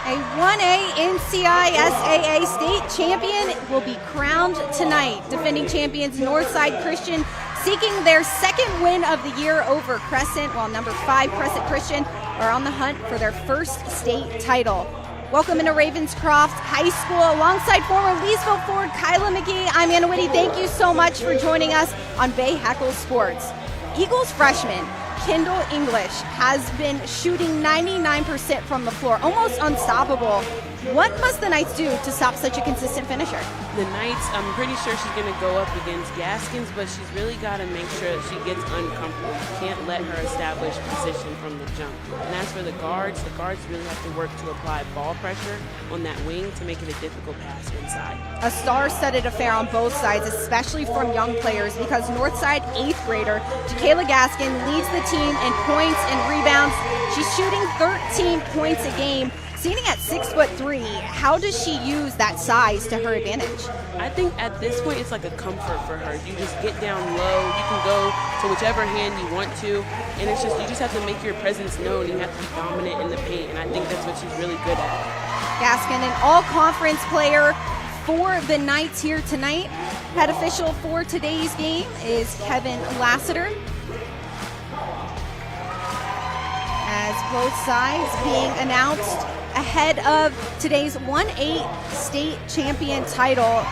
A 1A NCISAA state champion will be crowned tonight. Defending champions Northside Christian seeking their second win of the year over Cresset, while number 5 Cresset Christian are on the hunt for their first state title. Welcome into Ravenscroft High School alongside former Leesville forward Kyla McGee. I'm Anna Whitty. Thank you so much for joining us on Bay Heckle Sports. Eagles freshman Kendall English has been shooting 99% from the floor, almost unstoppable. What must the Knights do to stop such a consistent finisher? The Knights, I'm pretty sure she's going to go up against Gaskins, but she's really got to make sure that she gets uncomfortable. You can't let her establish position from the jump. And as for the guards really have to work to apply ball pressure on that wing to make it a difficult pass inside. A star-studded affair on both sides, especially from young players, because Northside 8th grader Jacayla Gaskin leads the team in points and rebounds. She's shooting 13 points a game. Seating at 6'3", how does she use that size to her advantage? I think at this point it's like a comfort for her. You just get down low, you can go to whichever hand you want to, and it's just you just have to make your presence known. You have to be dominant in the paint, and I think that's what she's really good at. Gaskin, an all-conference player for the Knights here tonight. Head official for today's game is Kevin Lassiter. As both sides being announced ahead of today's 1A state champion title.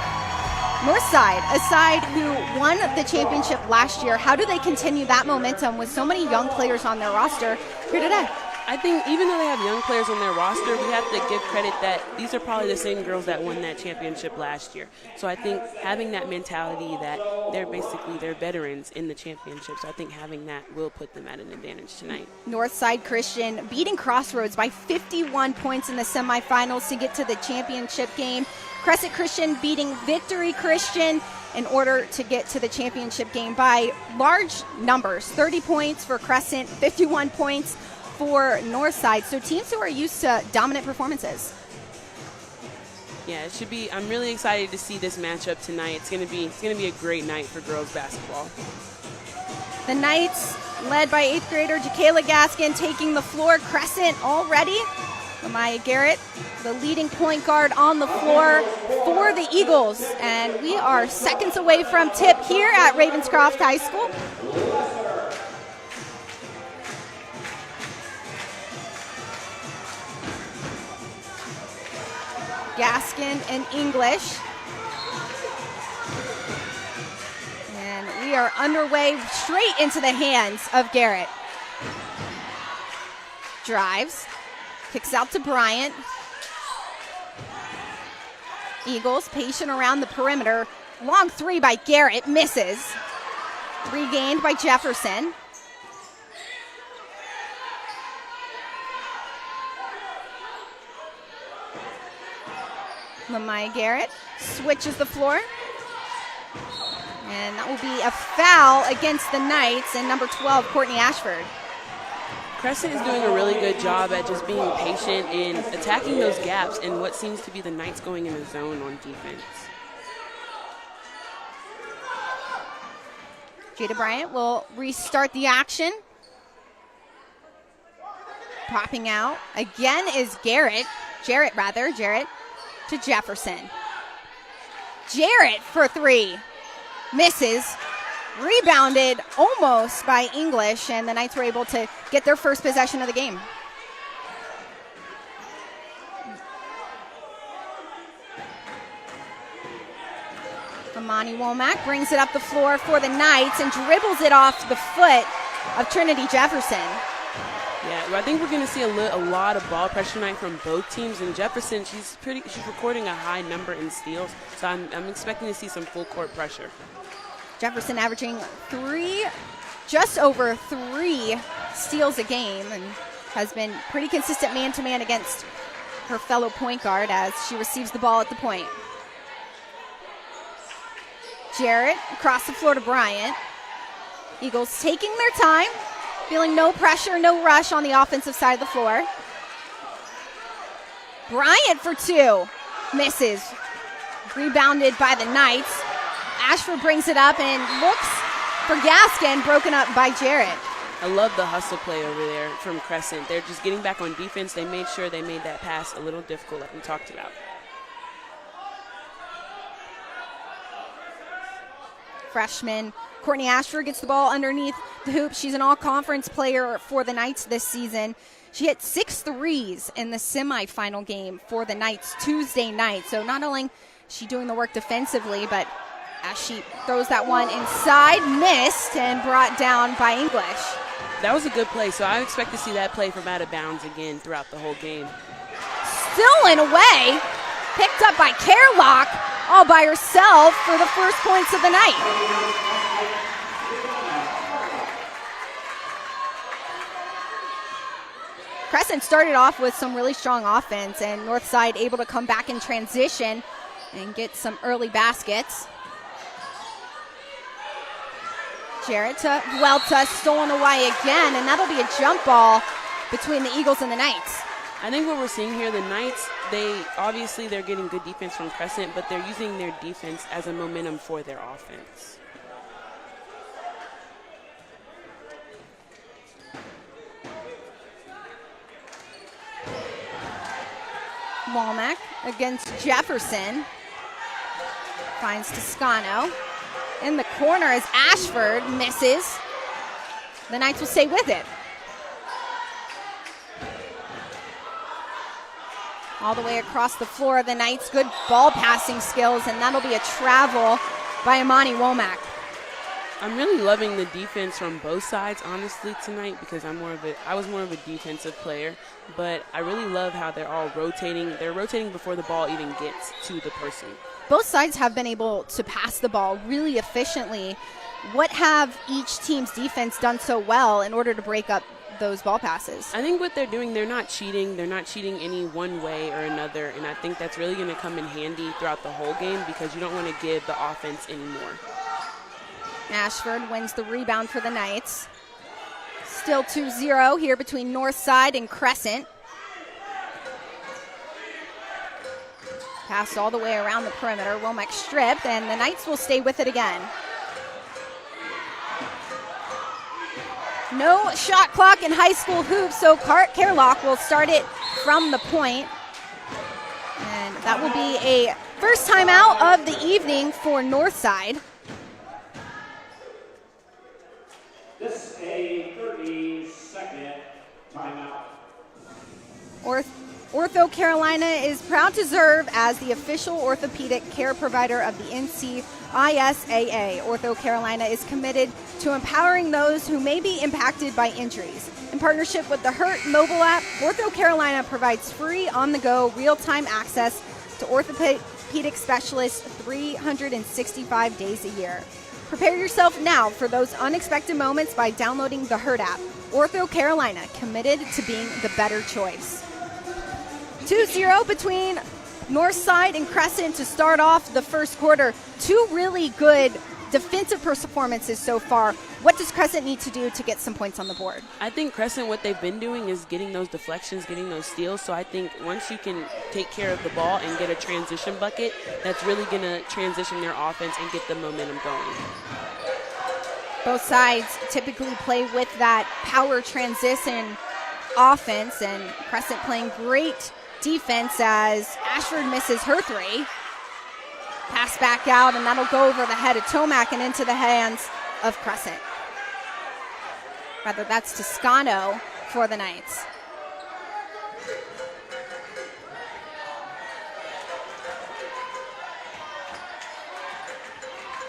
Northside, a side who won the championship last year, how do they continue that momentum with so many young players on their roster here today? I think even though they have young players on their roster, we have to give credit that these are probably the same girls that won that championship last year. So I think having that mentality that they're veterans in the championship, so I think having that will put them at an advantage tonight. Northside Christian beating Crossroads by 51 points in the semifinals to get to the championship game. Cresset Christian beating Victory Christian in order to get to the championship game by large numbers. 30 points for Crescent, 51 points for Northside. So teams who are used to dominant performances. Yeah, it should be. I'm really excited to see this matchup tonight. It's going to be a great night for girls basketball. The Knights, led by 8th grader Jacayla Gaskin, taking the floor. Crescent already. Amaya Garrett, the leading point guard on the floor for the Eagles. And we are seconds away from tip here at Ravenscroft High School. Gaskin and English. And we are underway straight into the hands of Garrett. Drives, kicks out to Bryant. Eagles patient around the perimeter. Long three by Garrett, misses. Regained by Jefferson. Amaya Garrett switches the floor. And that will be a foul against the Knights and number 12, Courtney Ashford. Crescent is doing a really good job at just being patient and attacking those gaps in what seems to be the Knights going in a zone on defense. Jada Bryant will restart the action. Popping out again is Jarrett to Jefferson. Jarrett for three. Misses. Rebounded almost by English, and the Knights were able to get their first possession of the game. Amani Womack brings it up the floor for the Knights and dribbles it off the foot of Trinity Jefferson. Yeah, I think we're going to see a lot of ball pressure tonight from both teams. And Jefferson, she's recording a high number in steals, so I'm expecting to see some full court pressure. Jefferson averaging just over three steals a game, and has been pretty consistent man-to-man against her fellow point guard as she receives the ball at the point. Jarrett across the floor to Bryant. Eagles taking their time. Feeling no pressure, no rush on the offensive side of the floor. Bryant for two. Misses. Rebounded by the Knights. Ashford brings it up and looks for Gaskin, broken up by Jarrett. I love the hustle play over there from Crescent. They're just getting back on defense. They made sure they made that pass a little difficult, like we talked about. Freshman Courtney Ashford gets the ball underneath the hoop. She's an all-conference player for the Knights this season. She hit 6 threes in the semifinal game for the Knights Tuesday night. So not only is she doing the work defensively, but as she throws that one inside, missed and brought down by English. That was a good play, so I expect to see that play from out of bounds again throughout the whole game. Stolen away, picked up by Kerlock, all by herself for the first points of the night. Crescent started off with some really strong offense, and Northside able to come back in transition and get some early baskets. Jarrett to Vuelta, stolen away again, and that'll be a jump ball between the Eagles and the Knights. I think what we're seeing here, the Knights, they're getting good defense from Crescent, but they're using their defense as a momentum for their offense. Womack against Jefferson. Finds Toscano. In the corner as Ashford misses. The Knights will stay with it. All the way across the floor, the Knights, good ball passing skills, and that'll be a travel by Imani Womack. I'm really loving the defense from both sides, honestly, tonight, because I was more of a defensive player, but I really love how they're all rotating. They're rotating before the ball even gets to the person. Both sides have been able to pass the ball really efficiently. What have each team's defense done so well in order to break up those ball passes? I think what they're doing, they're not cheating. They're not cheating any one way or another, and I think that's really going to come in handy throughout the whole game because you don't want to give the offense any more. Ashford wins the rebound for the Knights. Still 2-0 here between Northside and Crescent. Passed all the way around the perimeter. Womack stripped, and the Knights will stay with it again. No shot clock in high school hoops, so Kerlock will start it from the point. And that will be a first timeout of the evening for Northside. This is a 30-second timeout. Ortho Carolina is proud to serve as the official orthopedic care provider of the NCISAA. Ortho Carolina is committed to empowering those who may be impacted by injuries. In partnership with the Hurt mobile app, Ortho Carolina provides free, on-the-go, real-time access to orthopedic specialists 365 days a year. Prepare yourself now for those unexpected moments by downloading the Hurt app. Ortho Carolina, committed to being the better choice. 2-0 between Northside and Crescent to start off the first quarter. Two really good defensive performances so far. What does Crescent need to do to get some points on the board? I think Crescent, what they've been doing is getting those deflections, getting those steals. So I think once you can take care of the ball and get a transition bucket, that's really going to transition their offense and get the momentum going. Both sides typically play with that power transition offense, and Crescent playing great defense as Ashford misses her three. Pass back out, and that'll go over the head of Tomac and into the hands of Crescent. Rather, that's Toscano for the Knights.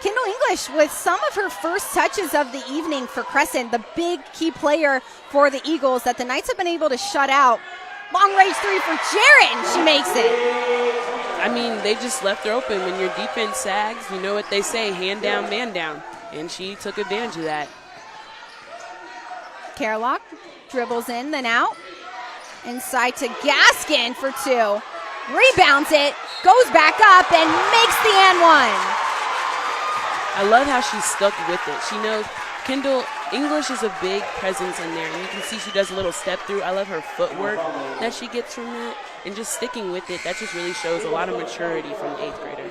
Kendall English with some of her first touches of the evening for Crescent, the big key player for the Eagles that the Knights have been able to shut out. Long range three for Jarrett, and she makes it. I mean, they just left her open. When your defense sags, you know what they say, hand down, man down. And she took advantage of that. Kerlock dribbles in, then out. Inside to Gaskin for two. Rebounds it, goes back up, and makes the and one. I love how she stuck with it. She knows Kendall English is a big presence in there, and you can see she does a little step through. I love her footwork that she gets from that, and just sticking with it. That just really shows a lot of maturity from the 8th grader.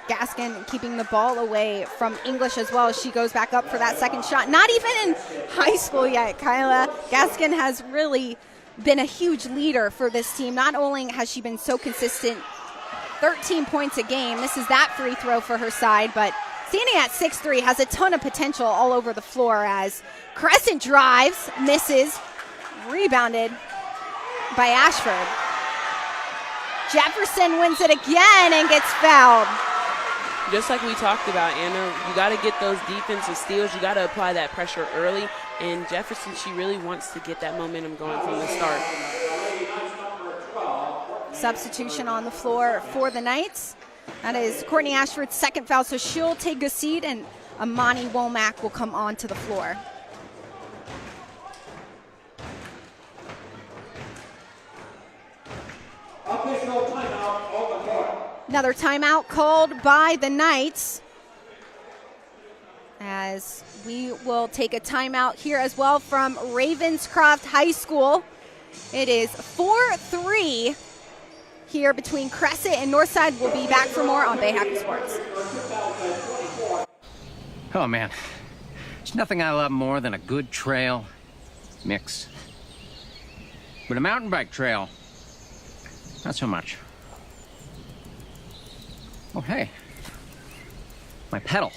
Gaskin keeping the ball away from English as well as she goes back up for that second shot. Not even in high school yet, Kyla. Gaskin has really been a huge leader for this team. Not only has she been so consistent, 13 points a game, misses that free throw for her side, but standing at 6'3", has a ton of potential all over the floor as Cresset drives, misses, rebounded by Ashford. Jefferson wins it again and gets fouled. Just like we talked about, Anna, you got to get those defensive steals. You got to apply that pressure early. And Jefferson, she really wants to get that momentum going from the start. Substitution on the floor for the Knights. That is Courtney Ashford's second foul, so she'll take a seat, and Amani Womack will come onto the floor. Another timeout called by the Knights, as we will take a timeout here as well from Ravenscroft High School. It is 4-3 here between Cresset and Northside. We'll be back for more on Bay Happy Sports. Oh man, there's nothing I love more than a good trail mix. But a mountain bike trail, not so much. Oh hey, my pedal.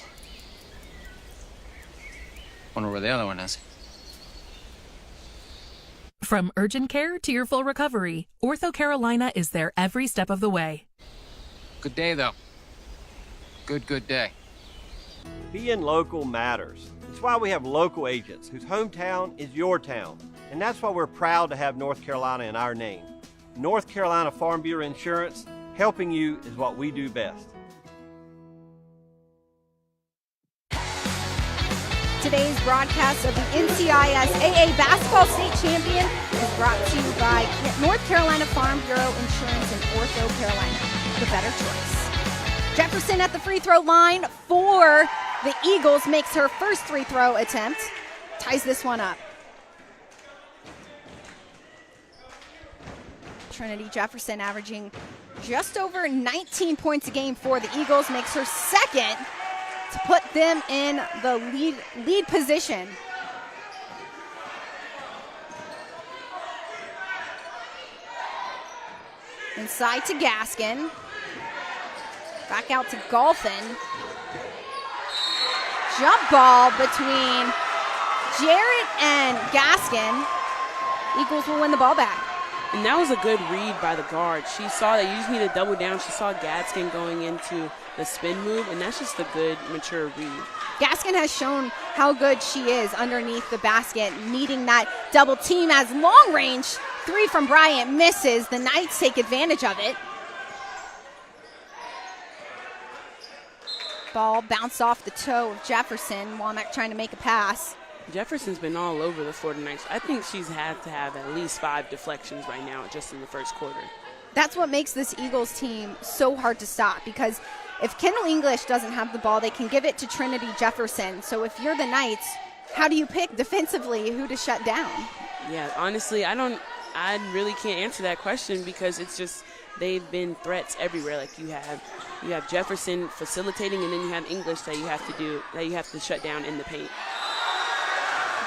Wonder where the other one is. From urgent care to your full recovery, Ortho Carolina is there every step of the way. Good day though. Good day. Being local matters. It's why we have local agents whose hometown is your town. And that's why we're proud to have North Carolina in our name. North Carolina Farm Bureau Insurance, helping you is what we do best. Today's broadcast of the NCISAA Basketball State Champion is brought to you by North Carolina Farm Bureau Insurance and Ortho Carolina, the better choice. Jefferson at the free throw line for the Eagles makes her first free throw attempt, ties this one up. Trinity Jefferson averaging just over 19 points a game for the Eagles, makes her second to put them in the lead position. Inside to Gaskin. Back out to Golphin. Jump ball between Jarrett and Gaskin. Eagles will win the ball back. And that was a good read by the guard. She saw that you just need to double down. She saw Gaskin going into the spin move, and that's just a good, mature read. Gaskin has shown how good she is underneath the basket, needing that double team as long range three from Bryant misses. The Knights take advantage of it. Ball bounced off the toe of Jefferson. Womack trying to make a pass. Jefferson's been all over the floor tonight. I think she's had to have at least 5 deflections right now just in the first quarter. That's what makes this Eagles team so hard to stop, because if Kendall English doesn't have the ball, they can give it to Trinity Jefferson. So if you're the Knights, how do you pick defensively who to shut down? Yeah, honestly, I really can't answer that question, because it's just they've been threats everywhere. Like you have Jefferson facilitating, and then you have English that you have to shut down in the paint.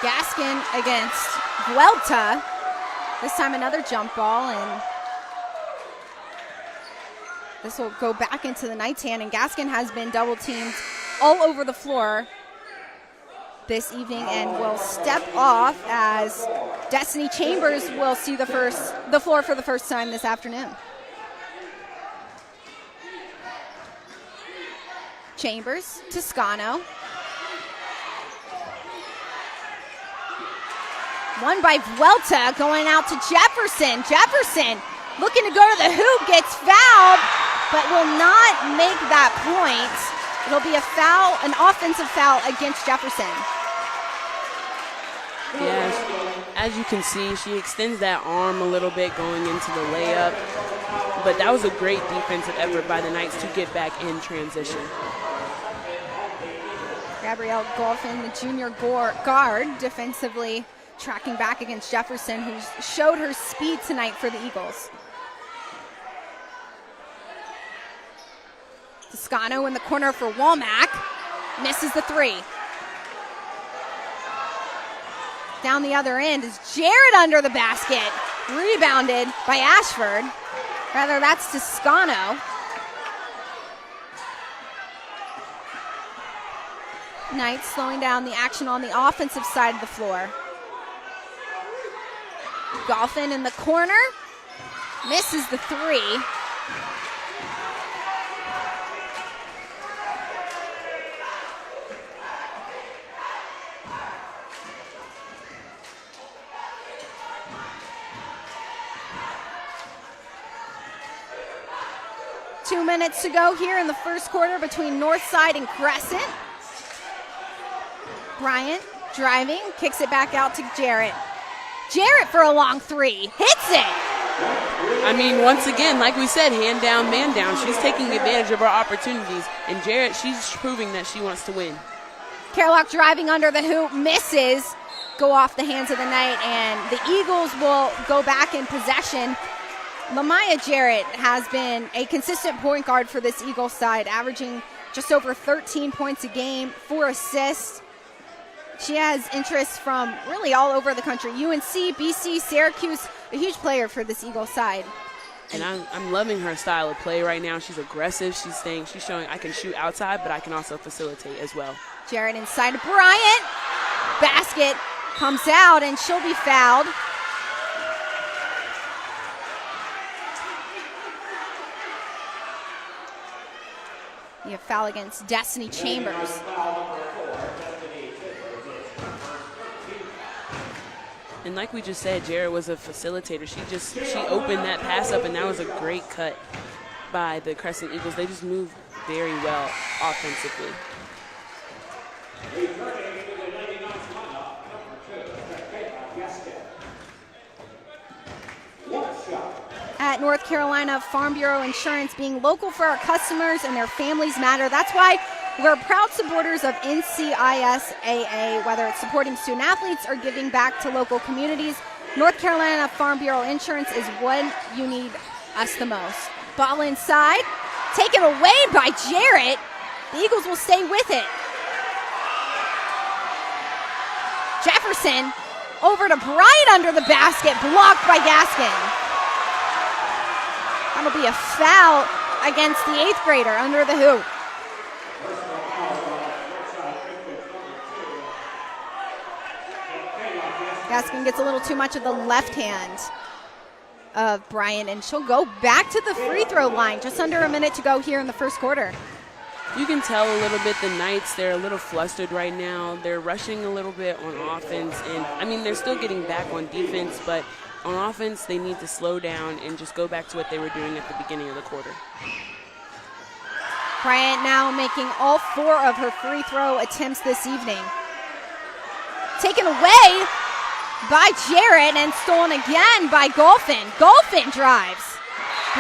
Gaskin against Vuelta. This time another jump ball, and this will go back into the Knights' hand, and Gaskin has been double teamed all over the floor this evening and will step off as Destiny Chambers will see the floor for the first time this afternoon. Chambers, Toscano. One by Vuelta going out to Jefferson. Jefferson looking to go to the hoop, gets fouled, but will not make that point. It'll be a foul, an offensive foul against Jefferson. Yes, as you can see, she extends that arm a little bit going into the layup, but that was a great defensive effort by the Knights to get back in transition. Gabrielle Golphin, the junior guard, defensively tracking back against Jefferson, who showed her speed tonight for the Eagles. Toscano in the corner for Womack. Misses the three. Down the other end is Jarrett under the basket. Rebounded by Ashford. Rather, that's Toscano. Knights slowing down the action on the offensive side of the floor. Golphin in the corner. Misses the three. Two minutes to go here in the first quarter between Northside and Crescent. Bryant driving, kicks it back out to Jarrett. Jarrett for a long three, hits it! I mean, once again, like we said, hand down, man down. She's taking advantage of her opportunities. And Jarrett, she's proving that she wants to win. Carlock driving under the hoop, misses, go off the hands of the Knight, and the Eagles will go back in possession. Lamaya Jarrett has been a consistent point guard for this Eagles side, averaging just over 13 points a game, 4 assists. She has interest from really all over the country. UNC, BC, Syracuse, a huge player for this Eagles side. And I'm loving her style of play right now. She's aggressive. She's showing I can shoot outside, but I can also facilitate as well. Jarrett inside to Bryant. Basket comes out, and she'll be fouled. You have foul against Destiny Chambers. And like we just said, Jarrett was a facilitator. She opened that pass up, and that was a great cut by the Crescent Eagles. They just moved very well offensively. At North Carolina, Farm Bureau Insurance, being local for our customers and their families matter. That's why we're proud supporters of NCISAA, whether it's supporting student athletes or giving back to local communities. North Carolina Farm Bureau Insurance is when you need us the most. Ball inside, taken away by Jarrett. The Eagles will stay with it. Jefferson over to Bryant under the basket, blocked by Gaskin. That'll be a foul against the 8th grader under the hoop. Gaskin gets a little too much of the left hand of Bryant, and she'll go back to the free throw line. Just under a minute to go here in the first quarter. You can tell a little bit the Knights, they're a little flustered right now. They're rushing a little bit on offense, and I mean, they're still getting back on defense, but on offense, they need to slow down and just go back to what they were doing at the beginning of the quarter. Bryant now making all 4 of her free throw attempts this evening. Taken away by Jarrett and stolen again by Golphin. Golphin drives.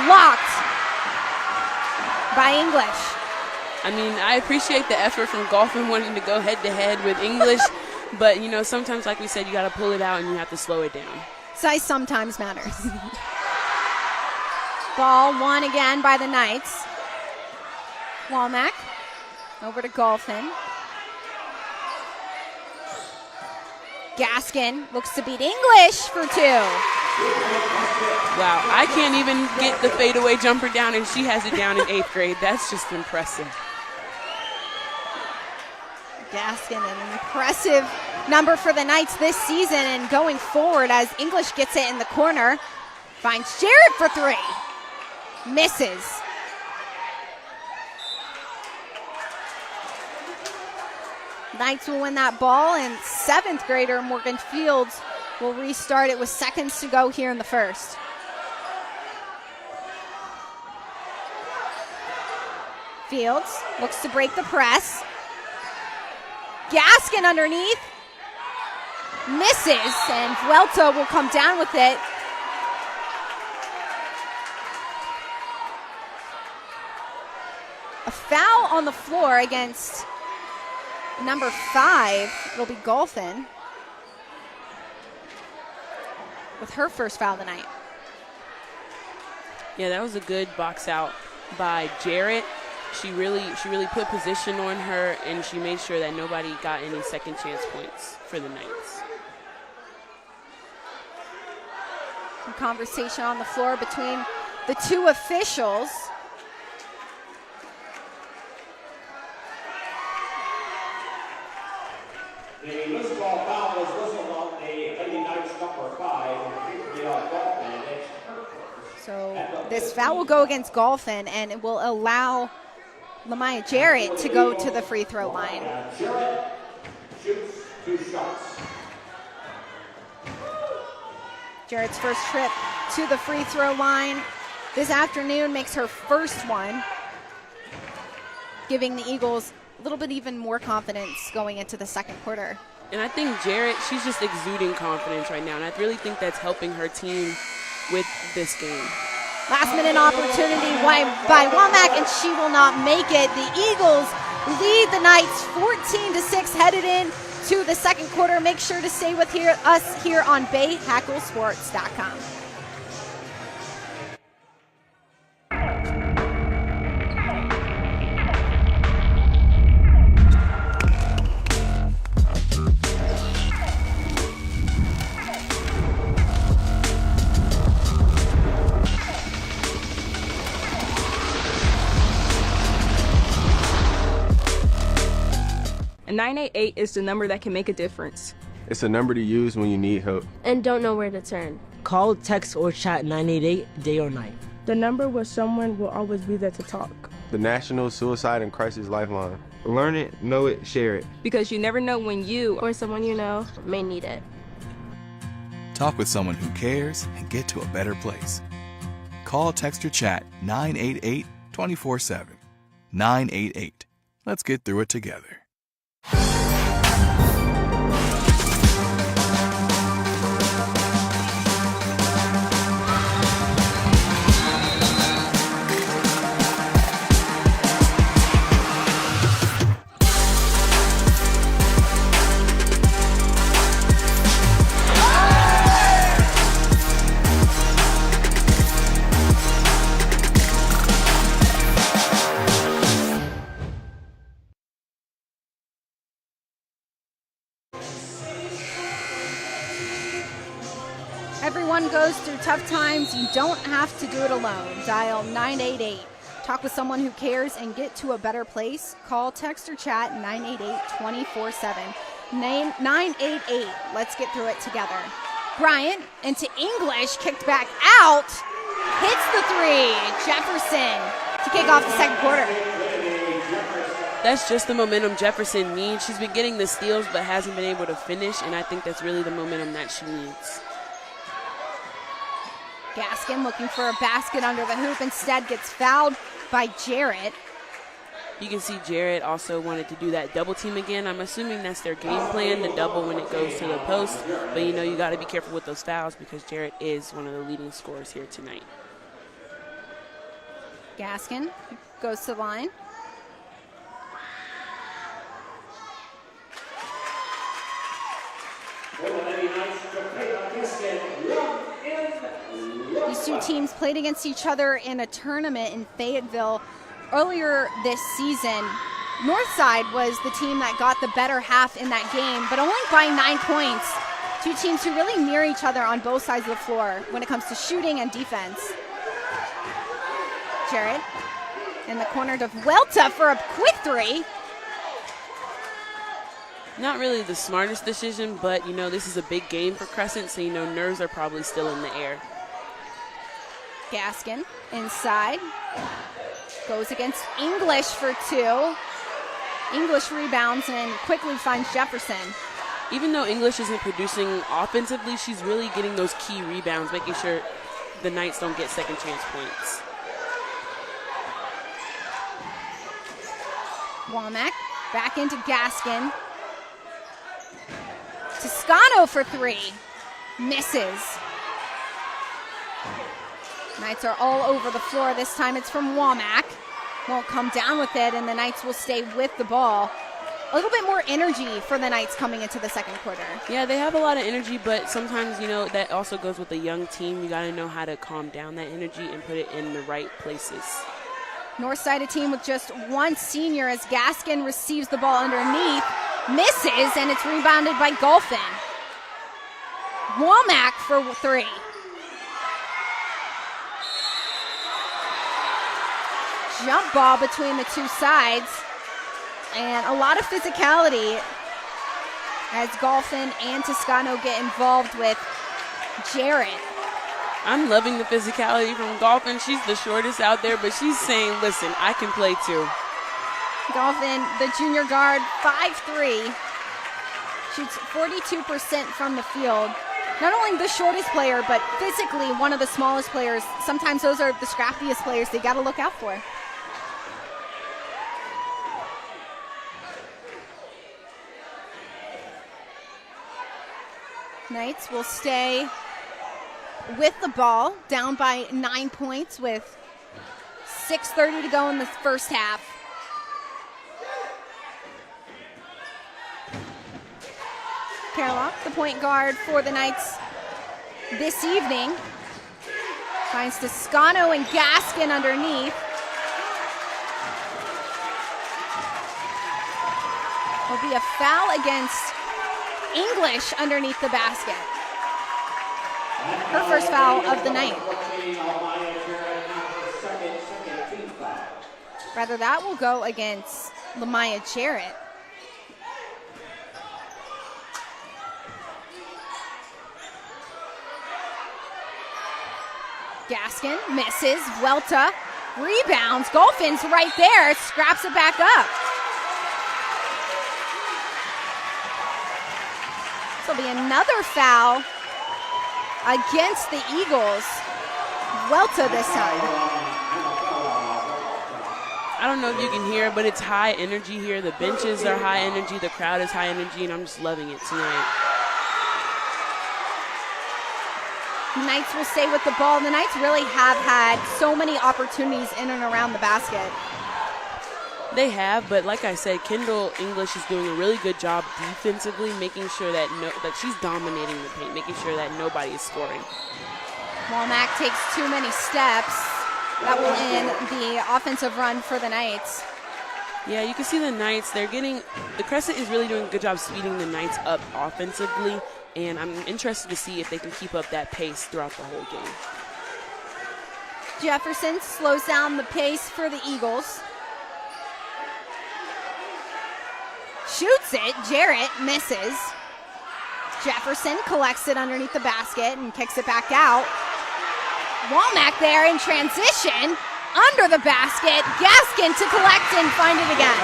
Blocked by English. I mean, I appreciate the effort from Golphin wanting to go head-to-head with English, but, you know, sometimes, like we said, you got to pull it out and you have to slow it down. Size sometimes matters. Ball won again by the Knights. Womack over to Golphin. Gaskin looks to beat English for 2. Wow, I can't even get the fadeaway jumper down, and she has it down in 8th grade. That's just impressive. Gaskin, an impressive number for the Knights this season and going forward as English gets it in the corner. Finds Jarrett for 3. Misses. Knights will win that ball, and 7th grader Morgan Fields will restart it with seconds to go here in the first. Fields looks to break the press. Gaskin underneath. Misses, and Vuelta will come down with it. A foul on the floor against number 5. It'll be Golphin with her first foul of the night. Yeah, that was a good box out by Jarrett. She really put position on her, and she made sure that nobody got any second chance points for the Knights. Some conversation on the floor between the two officials. The loose ball foul was whistled on the Lady Knights number 5. So this foul will go against Golphin, and it will allow Lamaya Jarrett to go to the free throw line. Jarrett shoots 2 shots. Jarrett's first trip to the free throw line this afternoon makes her first one, giving the Eagles a little bit even more confidence going into the second quarter. And I think Jarrett, she's just exuding confidence right now, and I really think that's helping her team with this game. Last minute opportunity by Womack, and she will not make it. The Eagles lead the Knights 14-6 headed in to the second quarter. Make sure to stay with us here on BayHackleSports.com. A 988 is the number that can make a difference. It's a number to use when you need help and don't know where to turn. Call, text, or chat 988 day or night. The number where someone will always be there to talk. The National Suicide and Crisis Lifeline. Learn it, know it, share it. Because you never know when you or someone you know may need it. Talk with someone who cares and get to a better place. Call, text, or chat 988 24/7. 988. Let's get through it together. Everyone goes through tough times. You don't have to do it alone. Dial 988. Talk with someone who cares and get to a better place. Call, text, or chat 988-24/7. 988. Let's get through it together. Bryant into English, kicked back out. Hits the three. Jefferson to kick off the second quarter. That's just the momentum Jefferson needs. She's been getting the steals but hasn't been able to finish, and I think that's really the momentum that she needs. Gaskin looking for a basket under the hoop, instead gets fouled by Jarrett. You can see Jarrett also wanted to do that double team again. I'm assuming that's their game plan, the double when it goes to the post. But you know, you got to be careful with those fouls because Jarrett is one of the leading scorers here tonight. Gaskin goes to the line. These two teams played against each other in a tournament in Fayetteville earlier this season. Northside was the team that got the better half in that game, but only by 9 points. Two teams who really mirror each other on both sides of the floor when it comes to shooting and defense. Jarrett in the corner to Vuelta for a quick three. Not really the smartest decision, but you know, this is a big game for Crescent, so you know, nerves are probably still in the air. Gaskin inside. Goes against English for two. English rebounds and quickly finds Jefferson. Even though English isn't producing offensively, she's really getting those key rebounds, making sure the Knights don't get second chance points. Womack back into Gaskin. Toscano for three. Misses. Knights are all over the floor. This time it's from Womack. Won't come down with it, and the Knights will stay with the ball. A little bit more energy for the Knights coming into the second quarter. Yeah, they have a lot of energy, but sometimes, you know, that also goes with a young team. You got to know how to calm down that energy and put it in the right places. Northside, a team with just one senior, as Gaskin receives the ball underneath, misses, and it's rebounded by Golphin. Womack for 3. Jump ball between the two sides, and a lot of physicality as Golphin and Toscano get involved with Jarrett. I'm loving the physicality from Golphin. She's the shortest out there, but she's saying, listen, I can play too. Golphin, the junior guard, 5'3", shoots 42% from the field. Not only the shortest player, but physically one of the smallest players. Sometimes those are the scrappiest players they got to look out for. Knights will stay with the ball, down by 9 points with 6:30 to go in the first half. Kerlock, the point guard for the Knights this evening, finds Toscano and Gaskin underneath. Will be a foul against English underneath the basket. Her first foul of the night. Rather, that will go against Lamaya Jarrett. Gaskin misses. Welta rebounds. Golphin's right there. Scraps it back up. This will be another foul against the Eagles. Welta this time. I don't know if you can hear, but it's high energy here. The benches are high energy. The crowd is high energy, and I'm just loving it tonight. The Knights will stay with the ball. The Knights really have had so many opportunities in and around the basket. They have, but like I said, Kendall English is doing a really good job defensively, making sure that she's dominating the paint, making sure that nobody is scoring. Womack takes too many steps. That will end the offensive run for the Knights. Yeah, you can see the Knights, the Cresset is really doing a good job speeding the Knights up offensively, and I'm interested to see if they can keep up that pace throughout the whole game. Jefferson slows down the pace for the Eagles. Shoots it. Jarrett misses. Jefferson collects it underneath the basket and kicks it back out. Womack there in transition. Under the basket. Gaskin to collect and find it again.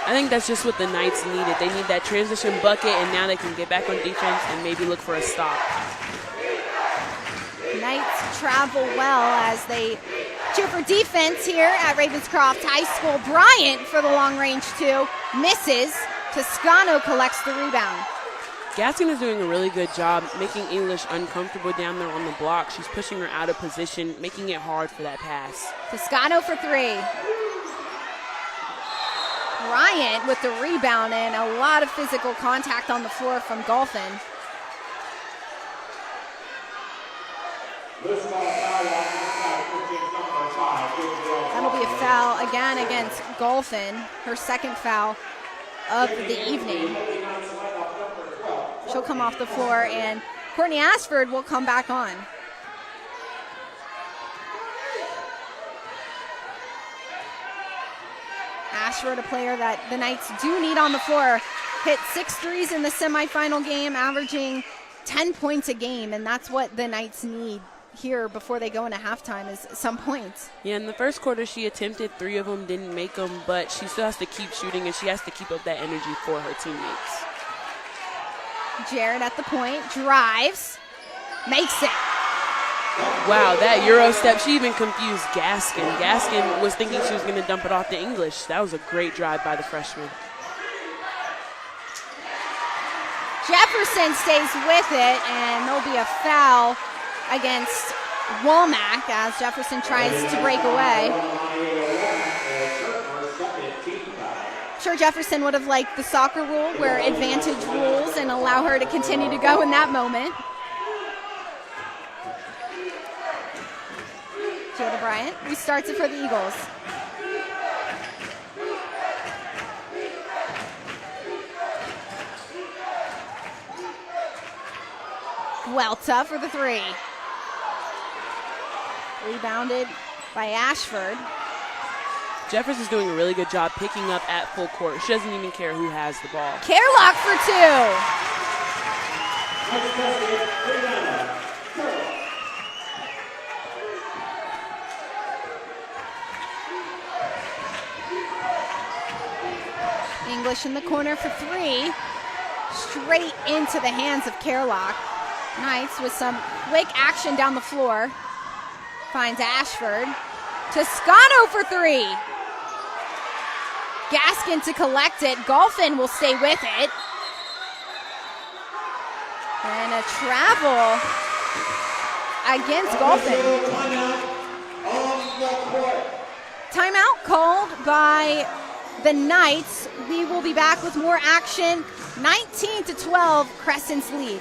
I think that's just what the Knights needed. They need that transition bucket, and now they can get back on defense and maybe look for a stop. Knights travel well as they cheer for defense here at Ravenscroft High School. Bryant for the long range two. Misses. Toscano collects the rebound. Gaskin is doing a really good job making English uncomfortable down there on the block. She's pushing her out of position, making it hard for that pass. Toscano for 3. Bryant with the rebound and a lot of physical contact on the floor from Golphin. That'll be a foul again against Golphin, her second foul of the evening. She'll come off the floor, and Courtney Ashford will come back on. Ashford, a player that the Knights do need on the floor, hit 6 threes in the semifinal game, averaging 10 points a game, and that's what the Knights need here before they go into halftime, is some points. Yeah, in the first quarter she attempted 3 of them, didn't make them, but she still has to keep shooting, and she has to keep up that energy for her teammates. Jarrett at the point, drives, makes it. Wow, that Euro step, she even confused Gaskin. Gaskin was thinking she was going to dump it off to English. That was a great drive by the freshman. Jefferson stays with it, and there'll be a foul against Womack as Jefferson tries to break away. Sure, Jefferson would have liked the soccer rule where advantage rules and allow her to continue to go in that moment. Jada Bryant restarts it for the Eagles. Welta for the three. Rebounded by Ashford. Jeffers is doing a really good job picking up at full court. She doesn't even care who has the ball. Kerlock for two. English in the corner for three. Straight into the hands of Kerlock. Knights with some quick action down the floor. Finds Ashford. Toscano for three. Gaskin to collect it. Golphin will stay with it. And a travel against Golphin. Timeout called by the Knights. We will be back with more action. 19-12, Crescent's lead.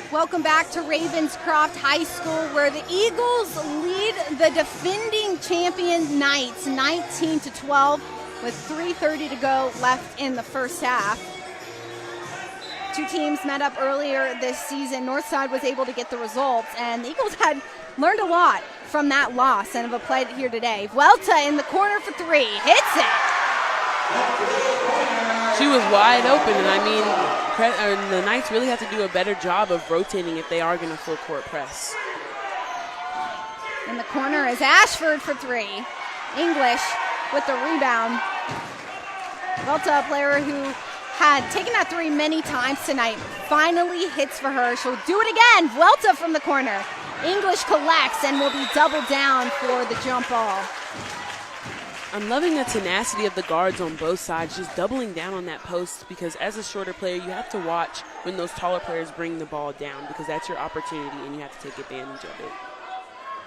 Welcome back to Ravenscroft High School, where the Eagles lead the defending champion Knights 19-12 with 3:30 to go left in the first half. Two teams met up earlier this season. Northside was able to get the results, and the Eagles had learned a lot from that loss and have applied it here today. Vuelta in the corner for three, hits it. She was wide open, and I mean, the Knights really have to do a better job of rotating if they are going to full court press. In the corner is Ashford for three. English with the rebound. Vuelta, a player who had taken that three many times tonight, finally hits for her. She'll do it again. Vuelta from the corner. English collects and will be doubled down for the jump ball. I'm loving the tenacity of the guards on both sides, just doubling down on that post, because as a shorter player, you have to watch when those taller players bring the ball down, because that's your opportunity and you have to take advantage of it.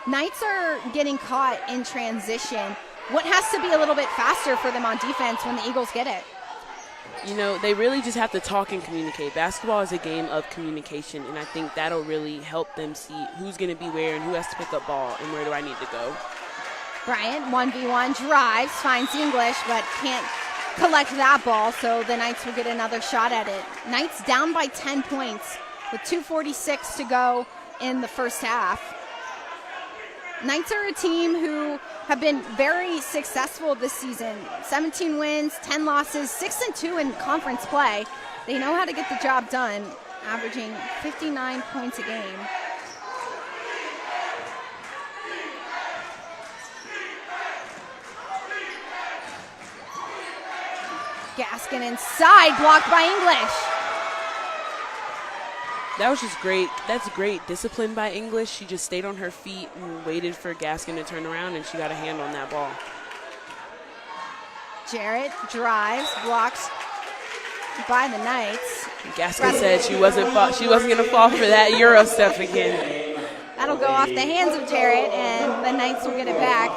Knights are getting caught in transition. What has to be a little bit faster for them on defense when the Eagles get it? You know, they really just have to talk and communicate. Basketball is a game of communication, and I think that'll really help them see who's going to be where and who has to pick up ball and where do I need to go. Bryant, 1v1, drives, finds English, but can't collect that ball, so the Knights will get another shot at it. Knights down by 10 points with 2:46 to go in the first half. Knights are a team who have been very successful this season. 17 wins, 10 losses, 6-2 in conference play. They know how to get the job done, averaging 59 points a game. Gaskin inside, blocked by English. That was just great. That's great discipline by English. She just stayed on her feet and waited for Gaskin to turn around, and she got a hand on that ball. Jarrett drives, blocks by the Knights. Gaskin said she wasn't going to fall for that Euro step again. That'll go off the hands of Jarrett, and the Knights will get it back.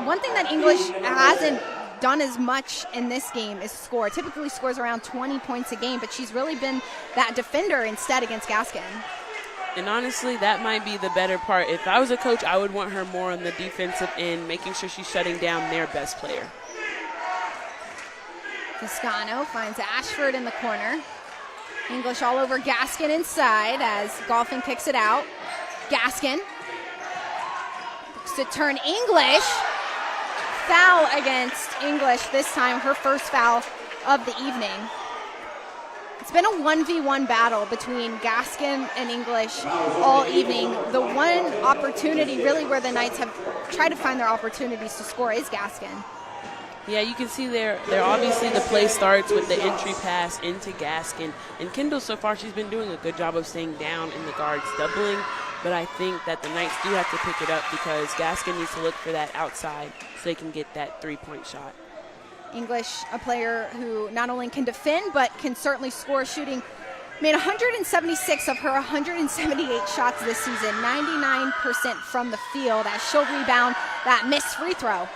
One thing that English hasn't done as much in this game is score. Typically scores around 20 points a game, but she's really been that defender instead against Gaskin. And honestly, that might be the better part. If I was a coach, I would want her more on the defensive end, making sure she's shutting down their best player. Toscano finds Ashford in the corner. English all over Gaskin inside as Golphin kicks it out. Gaskin looks to turn English. Foul against English this time, her first foul of the evening. It's been a 1v1 battle between Gaskin and English all evening. The one opportunity really where the Knights have tried to find their opportunities to score is Gaskin. Yeah, you can see there obviously the play starts with the entry pass into Gaskin. And Kendall, so far, she's been doing a good job of staying down in the guards doubling. But I think that the Knights do have to pick it up because Gaskin needs to look for that outside so they can get that three-point shot. English, a player who not only can defend but can certainly score, shooting, made 176 of her 178 shots this season, 99% from the field, as she'll rebound that missed free throw.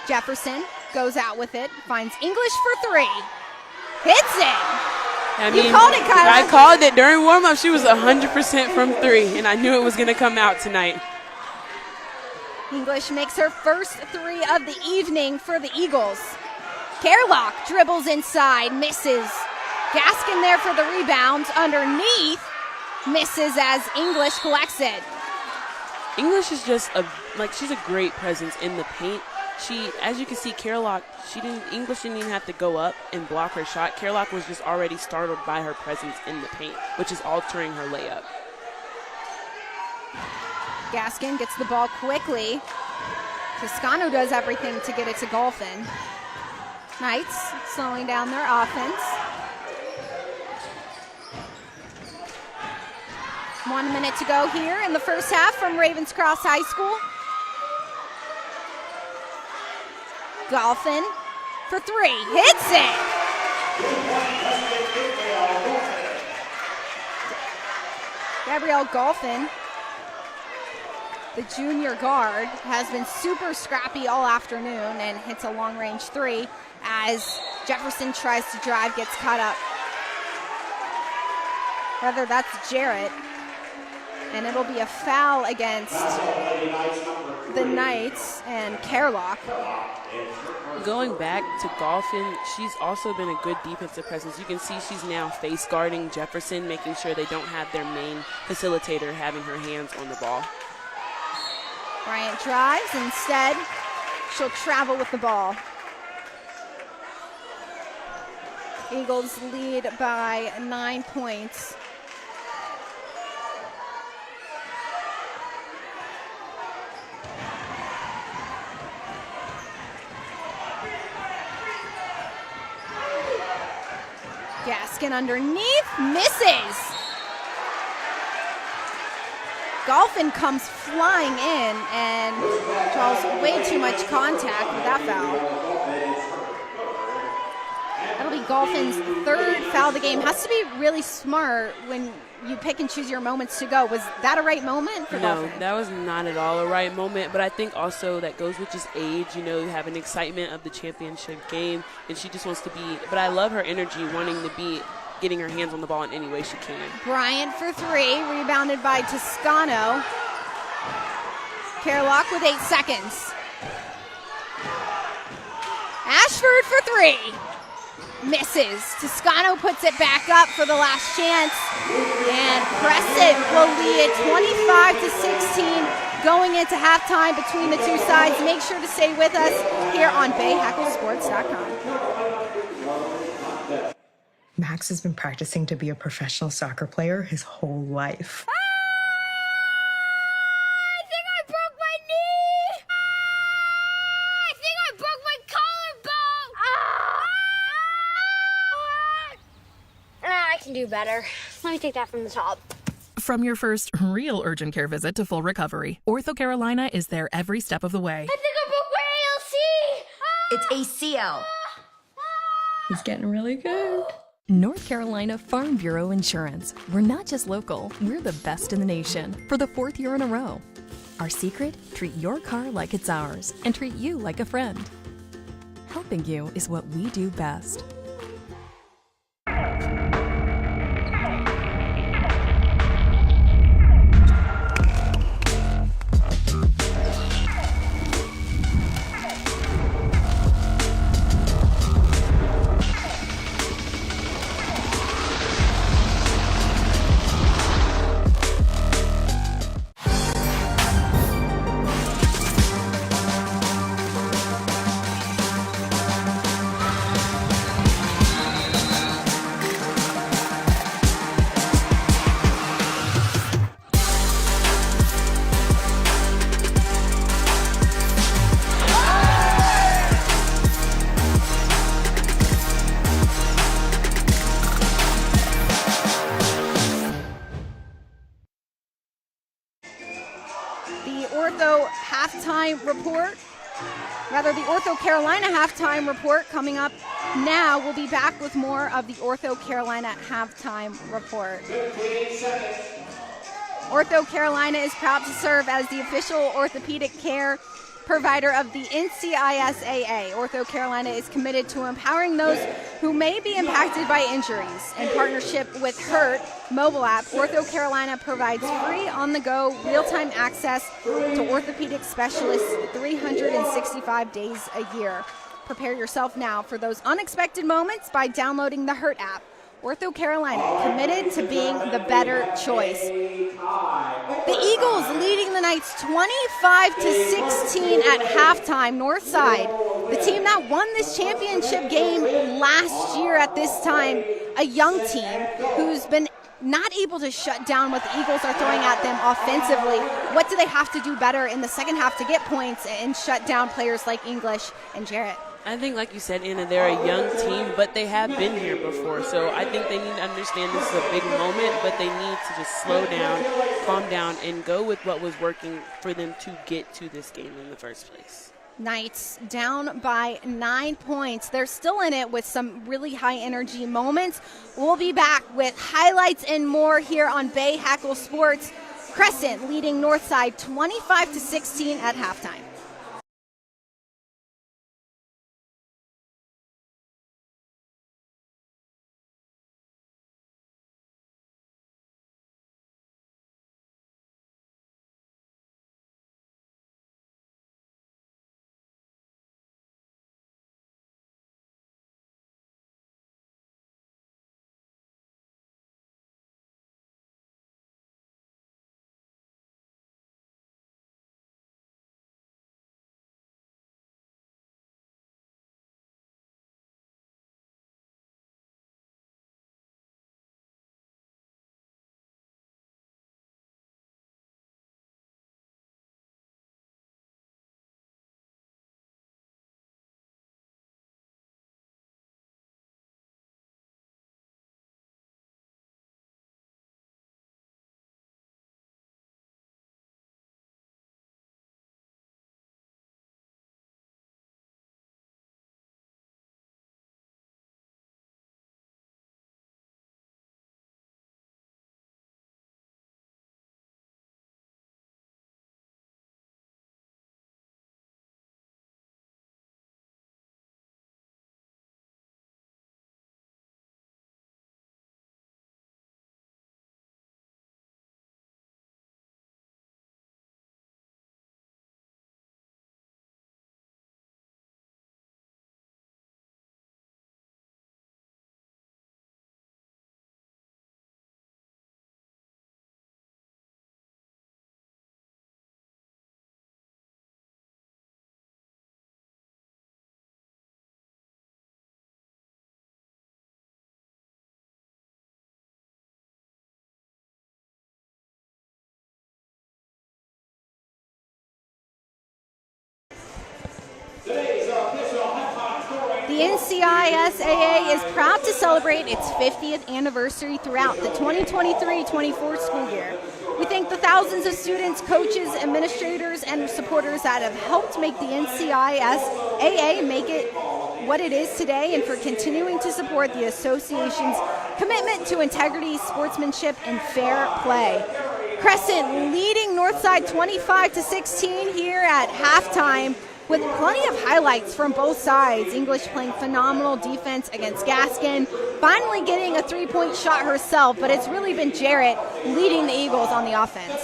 Jefferson goes out with it, finds English for three, hits it. You called it, Kyle. I called it during warm-up. She was 100% from three, and I knew it was going to come out tonight. English makes her first three of the evening for the Eagles. Kerlock dribbles inside, misses. Gaskin there for the rebound. Underneath, misses as English collects it. English is just she's a great presence in the paint. She, as you can see, Kerlock, English didn't even have to go up and block her shot. Kerlock was just already startled by her presence in the paint, which is altering her layup. Gaskin gets the ball quickly. Toscano does everything to get it to Golphin. Knights slowing down their offense. 1 minute to go here in the first half from Ravenscross High School. Golphin for three, hits it. Gabrielle Golphin, the junior guard, has been super scrappy all afternoon and hits a long-range three as Jefferson tries to drive, gets caught up. Rather, that's Jarrett. And it'll be a foul against the Knights and Kerlock. Going back to Golphin, she's also been a good defensive presence. You can see she's now face guarding Jefferson, making sure they don't have their main facilitator having her hands on the ball. Bryant drives. Instead, she'll travel with the ball. Eagles lead by 9 points. Gaskin underneath, misses. Golphin comes flying in and draws way too much contact with that foul. That'll be Golphin's third foul of the game. Has to be really smart when you pick and choose your moments to go. Was that a right moment for Golphin? No, that was not at all a right moment, but I think also that goes with just age. You know, you have an excitement of the championship game, and she just wants to be, but I love her energy, wanting to be, getting her hands on the ball in any way she can. Bryant for three, rebounded by Toscano. Kerlock with 8 seconds. Ashford for three. Misses. Toscano puts it back up for the last chance. And Cresset will lead it 25-16 going into halftime between the two sides. Make sure to stay with us here on BayHackleSports.com. Max has been practicing to be a professional soccer player his whole life. I can do better. Let me take that from the top. From your first real urgent care visit to full recovery, Ortho Carolina is there every step of the way. I think I broke my ALC! It's ACL. He's getting really good. North Carolina Farm Bureau Insurance. We're not just local, we're the best in the nation for the 4th year in a row. Our secret? Treat your car like it's ours and treat you like a friend. Helping you is what we do best. halftime report. Rather, the Ortho Carolina halftime report coming up now. We'll be back with more of the Ortho Carolina halftime report. Ortho Carolina is proud to serve as the official orthopedic care provider of the NCISAA. Ortho Carolina is committed to empowering those who may be impacted by injuries. In partnership with HURT mobile app, Ortho Carolina provides free on-the-go real-time access to orthopedic specialists 365 days a year. Prepare yourself now for those unexpected moments by downloading the HURT app. Ortho Carolina, committed to being the better choice. The Eagles leading the Knights 25-16 at halftime. Northside, the team that won this championship game last year at this time, a young team who's been not able to shut down what the Eagles are throwing at them offensively. What do they have to do better in the second half to get points and shut down players like English and Jarrett? I think, like you said, Anna, they're a young team, but they have been here before. So I think they need to understand this is a big moment, but they need to just slow down, calm down, and go with what was working for them to get to this game in the first place. Knights down by 9 points. They're still in it with some really high energy moments. We'll be back with highlights and more here on Bay Hackle Sports. Cresset leading Northside 25-16 at halftime. The NCISAA is proud to celebrate its 50th anniversary throughout the 2023-24 school year. We thank the thousands of students, coaches, administrators, and supporters that have helped make the NCISAA make it what it is today, and for continuing to support the association's commitment to integrity, sportsmanship, and fair play. Crescent leading Northside 25-16 here at halftime, with plenty of highlights from both sides. English playing phenomenal defense against Gaskin, finally getting a three-point shot herself, but it's really been Jarrett leading the Eagles on the offense.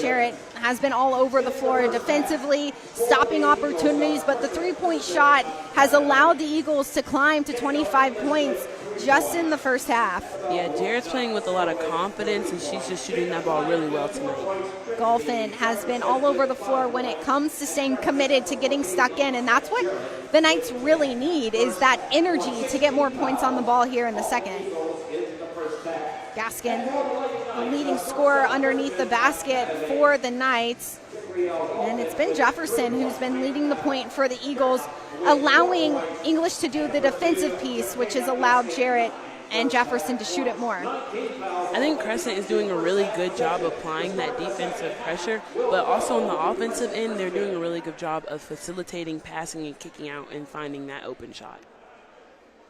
Jarrett has been all over the floor defensively, stopping opportunities, but the three-point shot has allowed the Eagles to climb to 25 points just in the first half. Yeah, Jarrett's playing with a lot of confidence, and she's just shooting that ball really well tonight. Golphin has been all over the floor when it comes to staying committed to getting stuck in, and that's what the Knights really need, is that energy to get more points on the ball here in the second. Gaskin, the leading scorer underneath the basket for the Knights. And it's been Jefferson who's been leading the point for the Eagles, allowing English to do the defensive piece, which has allowed Jarrett and Jefferson to shoot it more. I think Cresset is doing a really good job applying that defensive pressure, but also on the offensive end, they're doing a really good job of facilitating, passing, and kicking out and finding that open shot.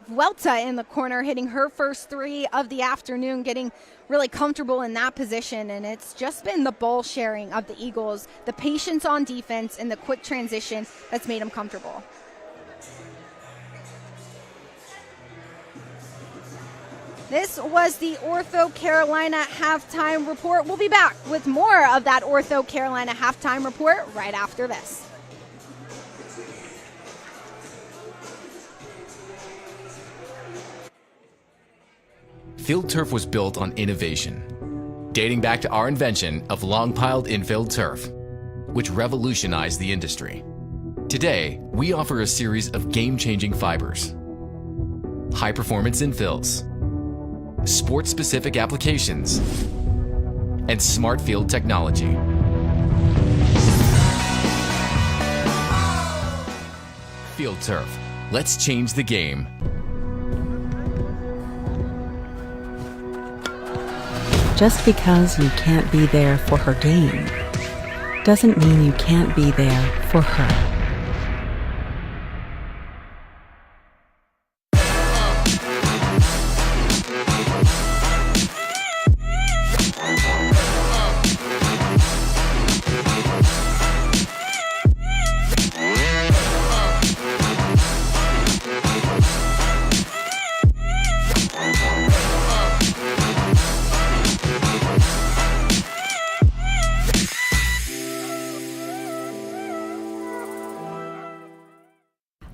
Vuelta in the corner hitting her first three of the afternoon, getting really comfortable in that position, and it's just been the ball sharing of the Eagles, the patience on defense, and the quick transition that's made them comfortable. This was the Ortho Carolina halftime report. We'll be back with more of that Ortho Carolina halftime report right after this. Field turf was built on innovation, dating back to our invention of long-piled infield turf, which revolutionized the industry. Today, we offer a series of game-changing fibers, high-performance infills, sport-specific applications, and smart field technology. Field turf. Let's change the game. Just because you can't be there for her game doesn't mean you can't be there for her.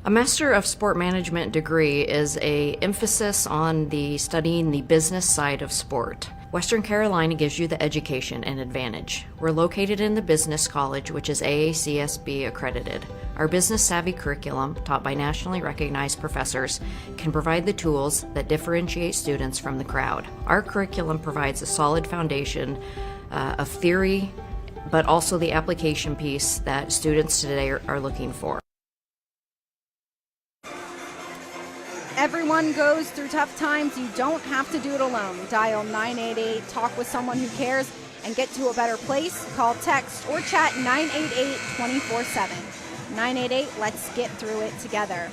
A Master of Sport Management degree is an emphasis on studying the business side of sport. Western Carolina gives you the education and advantage. We're located in the Business College, which is AACSB accredited. Our business savvy curriculum, taught by nationally recognized professors, can provide the tools that differentiate students from the crowd. Our curriculum provides a solid foundation of theory, but also the application piece that students today are looking for. Everyone goes through tough times. You don't have to do it alone. Dial 988, talk with someone who cares, and get to a better place. Call, text, or chat 988 24/7. 988, let's get through it together.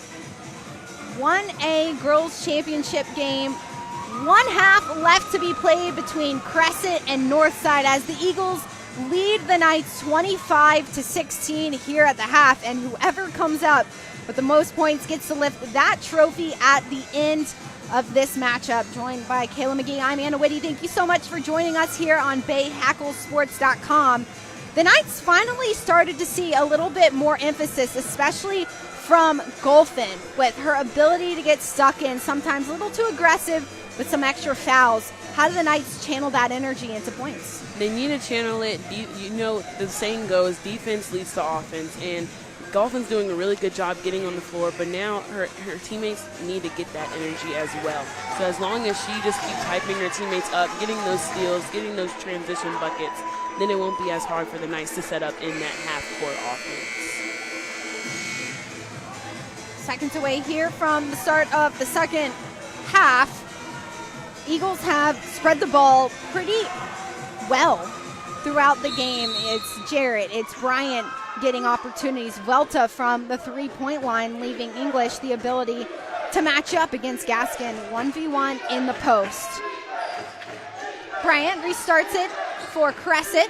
1A Girls Championship game. 1 half left to be played between Cresset and Northside as the Eagles lead the Knights 25-16 here at the half, and whoever comes up with the most points gets to lift that trophy at the end of this matchup. Joined by Kayla McGee, I'm Anna Whitty. Thank you so much for joining us here on BayHackleSports.com. The Knights finally started to see a little bit more emphasis, especially from Golfin, with her ability to get stuck in, sometimes a little too aggressive with some extra fouls. How do the Knights channel that energy into points? They need to channel it. You know, the saying goes, defense leads to offense, and Golfin's doing a really good job getting on the floor, but now her teammates need to get that energy as well. So as long as she just keeps hyping her teammates up, getting those steals, getting those transition buckets, then it won't be as hard for the Knights to set up in that half-court offense. Seconds away here from the start of the second half. Eagles have spread the ball pretty well throughout the game. It's Jarrett, it's Bryant getting opportunities. Vuelta from the three-point line, leaving English the ability to match up against Gaskin 1v1 in the post. Bryant restarts it for Cresset.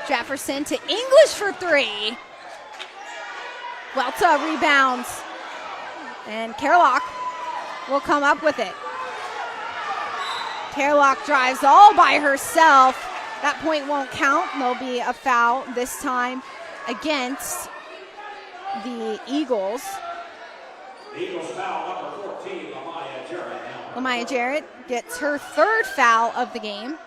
Jefferson to English for three. Vuelta rebounds, and Kerlock will come up with it. Kerlock drives all by herself. That point won't count. There'll be a foul this time against the Eagles. Eagles foul number 14, Lamaya Jarrett. Lamaya Jarrett gets her third foul of the game.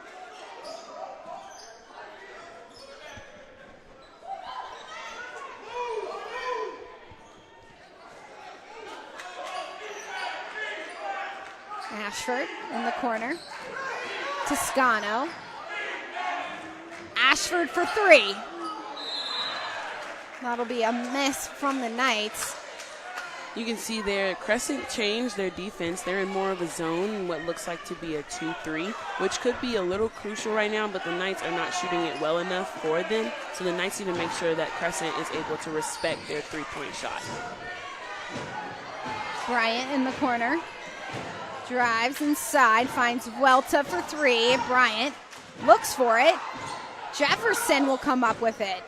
Ashford in the corner. Toscano. Ashford for three. That'll be a miss from the Knights. You can see there, Crescent changed their defense. They're in more of a zone, what looks like to be a 2-3, which could be a little crucial right now, but the Knights are not shooting it well enough for them. So the Knights need to make sure that Crescent is able to respect their three-point shot. Bryant in the corner. Drives inside, finds Welta for three. Bryant looks for it. Jefferson will come up with it.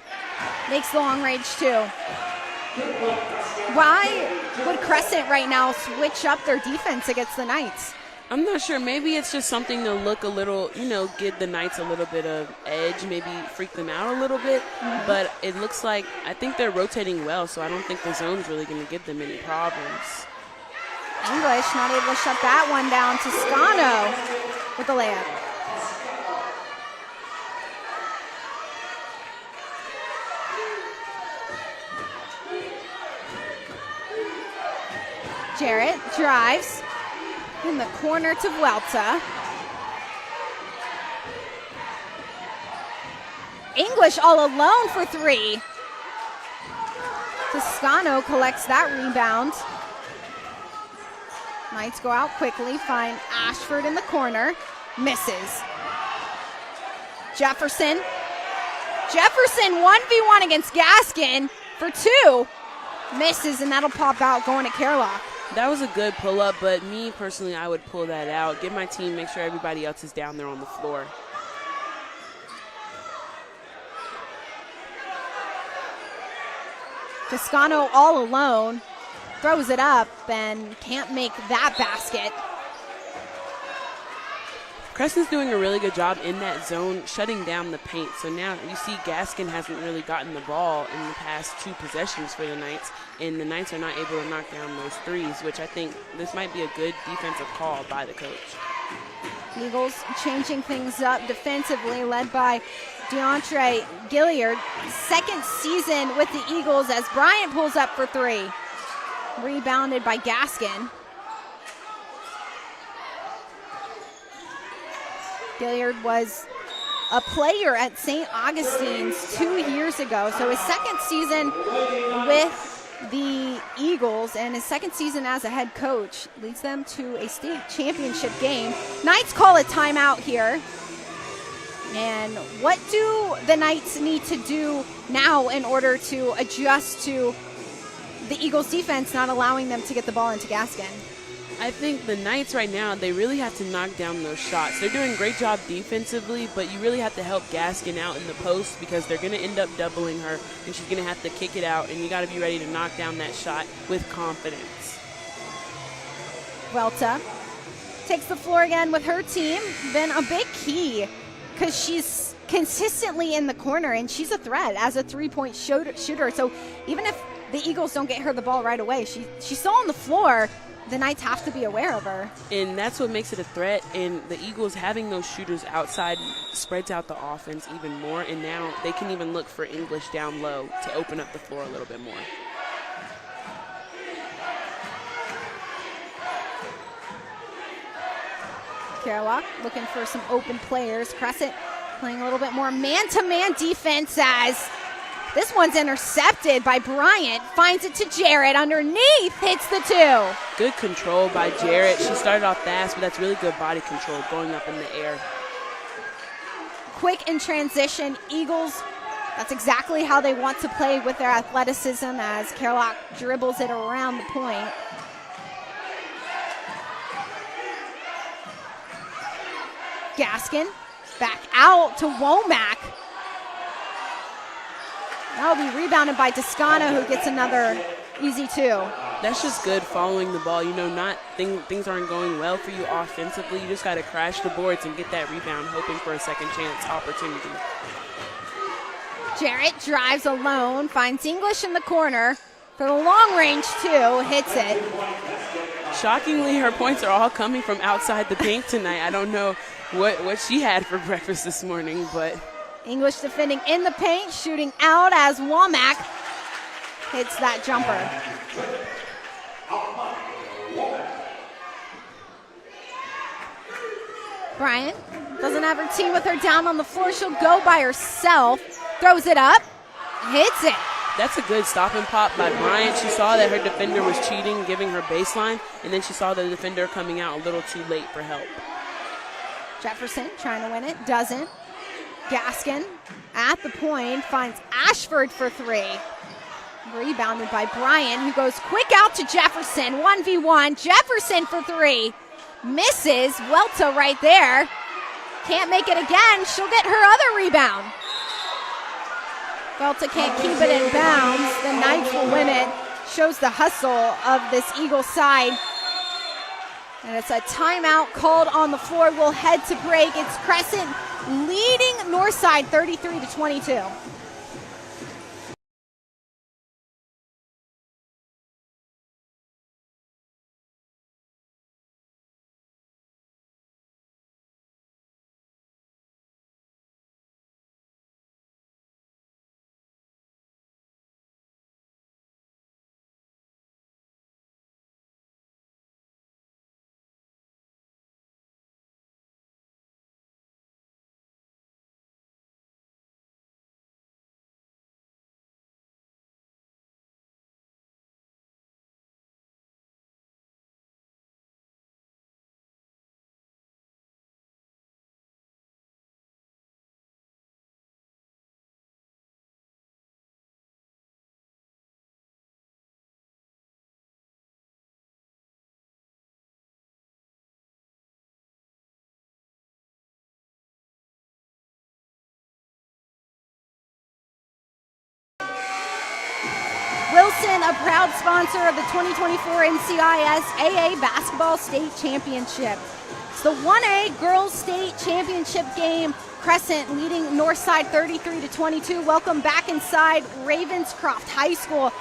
Makes the long range two. Why would Crescent right now switch up their defense against the Knights? I'm not sure. Maybe it's just something to look a little, give the Knights a little bit of edge, maybe freak them out a little bit. Mm-hmm. But it looks like, I think they're rotating well, so I don't think the zone's really going to give them any problems. English not able to shut that one down. Toscano with the layup. Jarrett drives in the corner to Vuelta. English all alone for three. Toscano collects that rebound. Knights go out quickly, find Ashford in the corner. Misses. Jefferson. Jefferson 1v1 against Gaskin for two. Misses, and that'll pop out going to Kerlock. That was a good pull-up, but me personally, I would pull that out. Get my team, make sure everybody else is down there on the floor. Toscano all alone, throws it up and can't make that basket. Crescent's doing a really good job in that zone, shutting down the paint. So now you see Gaskin hasn't really gotten the ball in the past two possessions for the Knights, and the Knights are not able to knock down those threes, which I think this might be a good defensive call by the coach. Eagles changing things up defensively, led by DeAndre Gilliard. Second season with the Eagles as Bryant pulls up for three. Rebounded by Gaskin. Gilliard was a player at St. Augustine's 2 years ago. So his second season with the Eagles and his second season as a head coach leads them to a state championship game. Knights call a timeout here. And what do the Knights need to do now in order to adjust to the Eagles defense not allowing them to get the ball into Gaskin? I think the Knights right now, they really have to knock down those shots. They're doing a great job defensively, but you really have to help Gaskin out in the post because they're going to end up doubling her, and she's going to have to kick it out, and you got to be ready to knock down that shot with confidence. Welta takes the floor again with her team. Been a big key because she's consistently in the corner, and she's a threat as a three-point shooter. So even if the Eagles don't get her the ball right away, she's still on the floor. The Knights have to be aware of her. And that's what makes it a threat. And the Eagles having those shooters outside spreads out the offense even more. And now they can even look for English down low to open up the floor a little bit more. Kerlock looking for some open players. Cresset playing a little bit more man-to-man defense as this one's intercepted by Bryant. Finds it to Jarrett underneath. Hits the two. Good control by Jarrett. She started off fast, but that's really good body control going up in the air. Quick in transition. Eagles, that's exactly how they want to play with their athleticism as Kerlock dribbles it around the point. Gaskin back out to Womack. That'll be rebounded by Toscano, who gets another easy two. That's just good following the ball. You know, things aren't going well for you offensively. You just got to crash the boards and get that rebound, hoping for a second chance opportunity. Jarrett drives alone, finds English in the corner for the long range two, hits it. Shockingly, her points are all coming from outside the paint tonight. I don't know what she had for breakfast this morning, but English defending in the paint, shooting out as Womack hits that jumper. Bryant doesn't have her team with her down on the floor. She'll go by herself, throws it up, hits it. That's a good stop and pop by Bryant. She saw that her defender was cheating, giving her baseline, and then she saw the defender coming out a little too late for help. Jefferson trying to win it, doesn't. Gaskin at the point finds Ashford for three. Rebounded by Bryant, who goes quick out to Jefferson. 1v1. Jefferson for three. Misses. Welta right there. Can't make it again. She'll get her other rebound. Welta can't keep it in bounds. The Knights will win it. Shows the hustle of this Eagle side. And it's a timeout called on the floor. We'll head to break. It's Crescent leading Northside 33-22. Wilson, a proud sponsor of the 2024 NCISAA Basketball State Championship. It's the 1A Girls State Championship game. Crescent leading Northside 33-22. Welcome back inside Ravenscroft High School.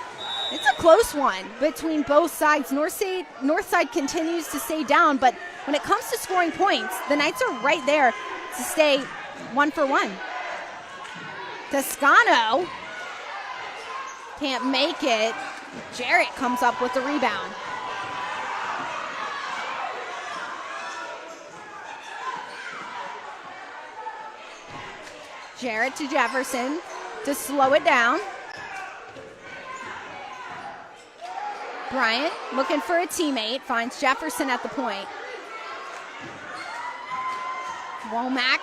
It's a close one between both sides. Northside continues to stay down, but when it comes to scoring points, the Knights are right there to stay 1-for-1. Toscano can't make it. Jarrett comes up with the rebound. Jarrett to Jefferson to slow it down. Bryant looking for a teammate, finds Jefferson at the point. Womack,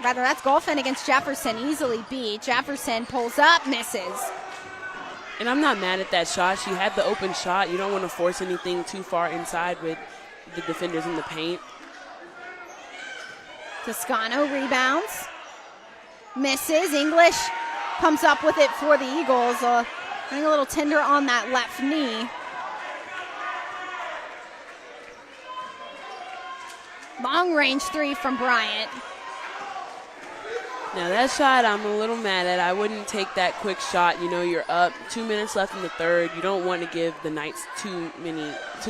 rather that's Golphin against Jefferson, easily beat. Jefferson pulls up, misses. And I'm not mad at that shot. She had the open shot. You don't want to force anything too far inside with the defenders in the paint. Toscano rebounds. Misses. English comes up with it for the Eagles. Getting a little tender on that left knee. Long range three from Bryant. Now that shot I'm a little mad at. I wouldn't take that quick shot. You know, you're up, 2 minutes left in the third. You don't want to give the Knights too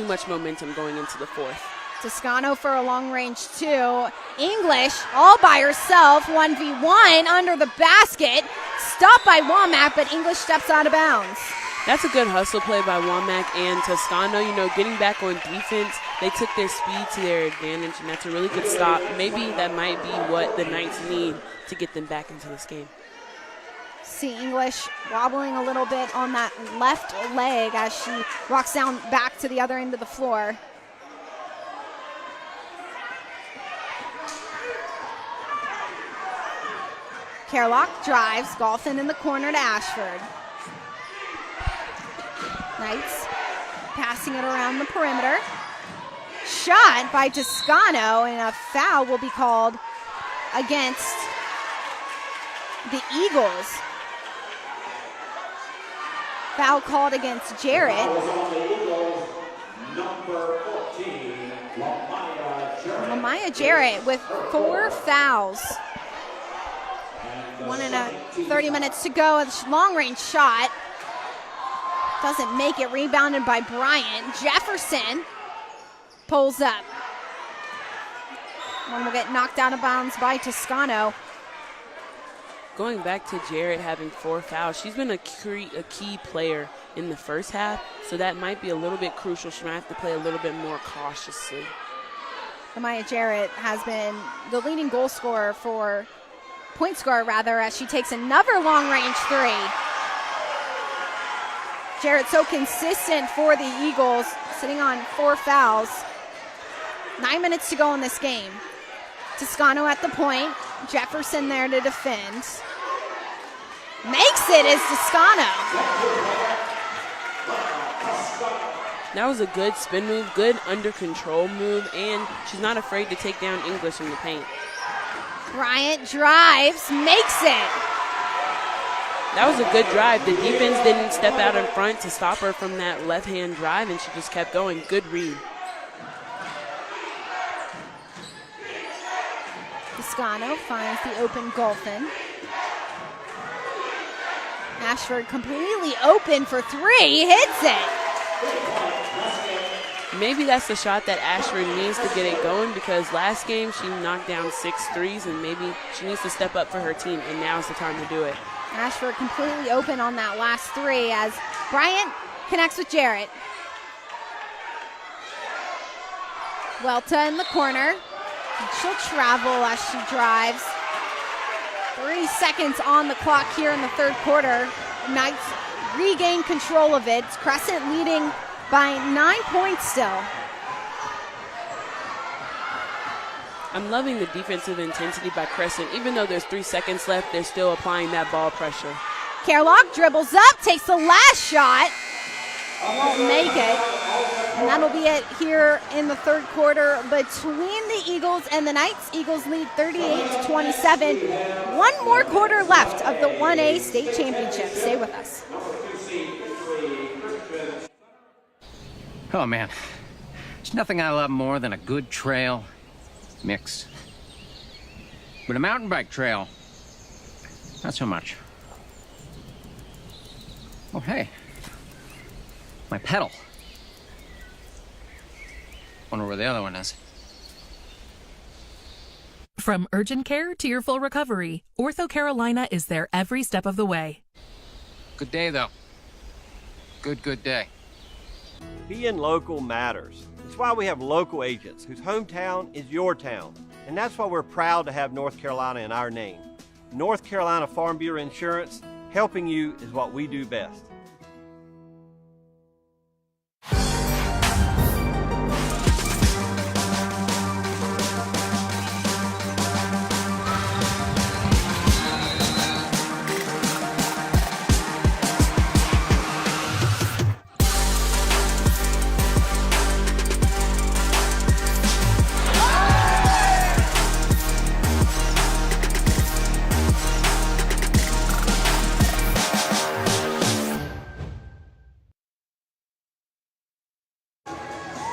much momentum going into the fourth. Toscano for a long range two. English all by herself, 1v1 under the basket. Stopped by Womack, but English steps out of bounds. That's a good hustle play by Womack and Toscano. You know, getting back on defense, they took their speed to their advantage, and that's a really good stop. Maybe that might be what the Knights need to get them back into this game. See English wobbling a little bit on that left leg as she walks down back to the other end of the floor. Kerlock drives, Golphin in the corner to Ashford. Knights passing it around the perimeter. Shot by Toscano, and a foul will be called against the Eagles. Foul called against Jarrett. Lamaya Jarrett with 4 fouls. 30 minutes to go. A long range shot. Doesn't make it. Rebounded by Bryant. Jefferson pulls up. One will get knocked out of bounds by Toscano. Going back to Jarrett having 4 fouls, she's been a key player in the first half, so that might be a little bit crucial. She might have to play a little bit more cautiously. Lamaya Jarrett has been the leading point scorer, as she takes another long range three. Jarrett so consistent for the Eagles, sitting on 4 fouls. 9 minutes to go in this game. Toscano at the point. Jefferson there to defend. Makes it is Toscano. That was a good spin move, good under control move, and she's not afraid to take down English in the paint. Bryant drives, makes it. That was a good drive. The defense didn't step out in front to stop her from that left-hand drive, and she just kept going. Good read. Toscano finds the open Golphin. Ashford completely open for 3, hits it. Maybe that's the shot that Ashford needs to get it going, because last game she knocked down 6 threes, and maybe she needs to step up for her team, and now's the time to do it. Ashford completely open on that last 3 as Bryant connects with Jarrett. Welta in the corner. She'll travel as she drives. 3 seconds on the clock here in the third quarter. Knights regain control of it. Crescent leading by 9 points still. I'm loving the defensive intensity by Crescent. Even though there's 3 seconds left, they're still applying that ball pressure. Kerlock dribbles up, takes the last shot. Won't make it. And that'll be it here in the third quarter between the Eagles and the Knights. Eagles lead 38-27. 1 more quarter left of the 1A state championship. Stay with us. Oh, man. There's nothing I love more than a good trail mix. But a mountain bike trail, not so much. Oh, hey. My pedal. Wonder where the other one is. From urgent care to your full recovery, Ortho Carolina is there every step of the way. Good day, though. Good day. Being local matters. It's why we have local agents whose hometown is your town. And that's why we're proud to have North Carolina in our name. North Carolina Farm Bureau Insurance, helping you is what we do best.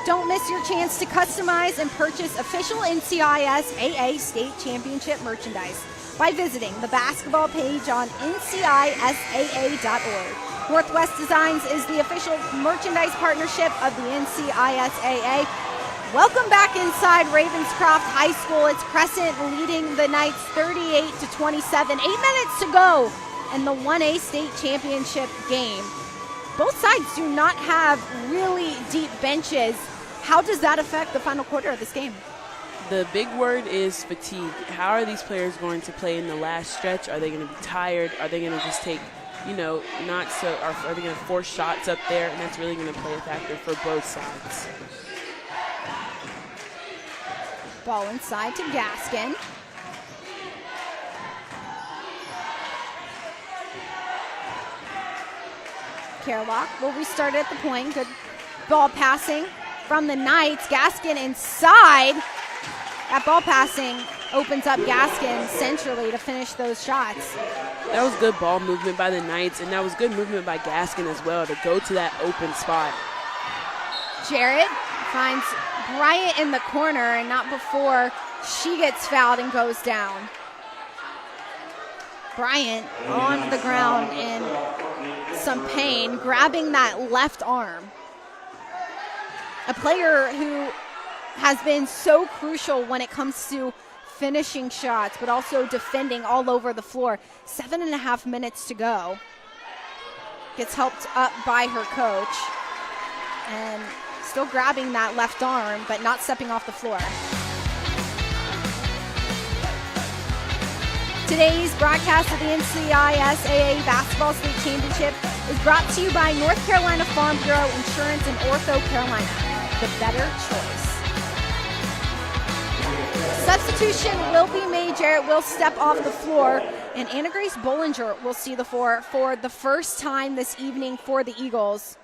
Don't miss your chance to customize and purchase official NCISAA state championship merchandise by visiting the basketball page on NCISAA.org. Northwest Designs is the official merchandise partnership of the NCISAA. Welcome back inside Ravenscroft High School. It's Crescent leading the Knights 38-27. 8 minutes to go in the 1A state championship game. Both sides do not have really deep benches. How does that affect the final quarter of this game? The big word is fatigue. How are these players going to play in the last stretch? Are they going to be tired? Are they going to just take, are they going to force shots up there? And that's really going to play a factor for both sides. Ball inside to Gaskin. Kerlock will restart at the point. Good ball passing from the Knights. Gaskin inside. That ball passing opens up Gaskin centrally to finish those shots. That was good ball movement by the Knights, and that was good movement by Gaskin as well to go to that open spot. Jarrett finds Bryant in the corner, and not before she gets fouled and goes down. Bryant on the ground in some pain, grabbing that left arm. A player who has been so crucial when it comes to finishing shots, but also defending all over the floor. 7.5 minutes to go. Gets helped up by her coach. And still grabbing that left arm, but not stepping off the floor. Today's broadcast of the NCISAA Basketball State Championship is brought to you by North Carolina Farm Bureau Insurance and Ortho Carolina, the better choice. Substitution will be made. Jarrett will step off the floor, and Anna Grace Bollinger will see the floor for the first time this evening for the Eagles.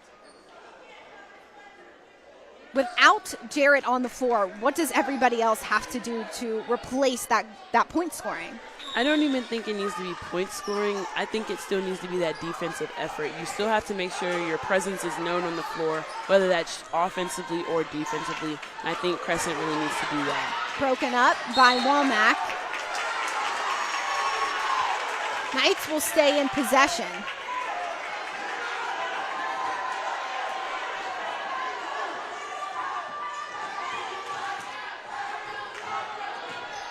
Without Jarrett on the floor, what does everybody else have to do to replace that point scoring? I don't even think it needs to be point scoring. I think it still needs to be that defensive effort. You still have to make sure your presence is known on the floor, whether that's offensively or defensively. And I think Crescent really needs to do that. Broken up by Womack. Knights will stay in possession.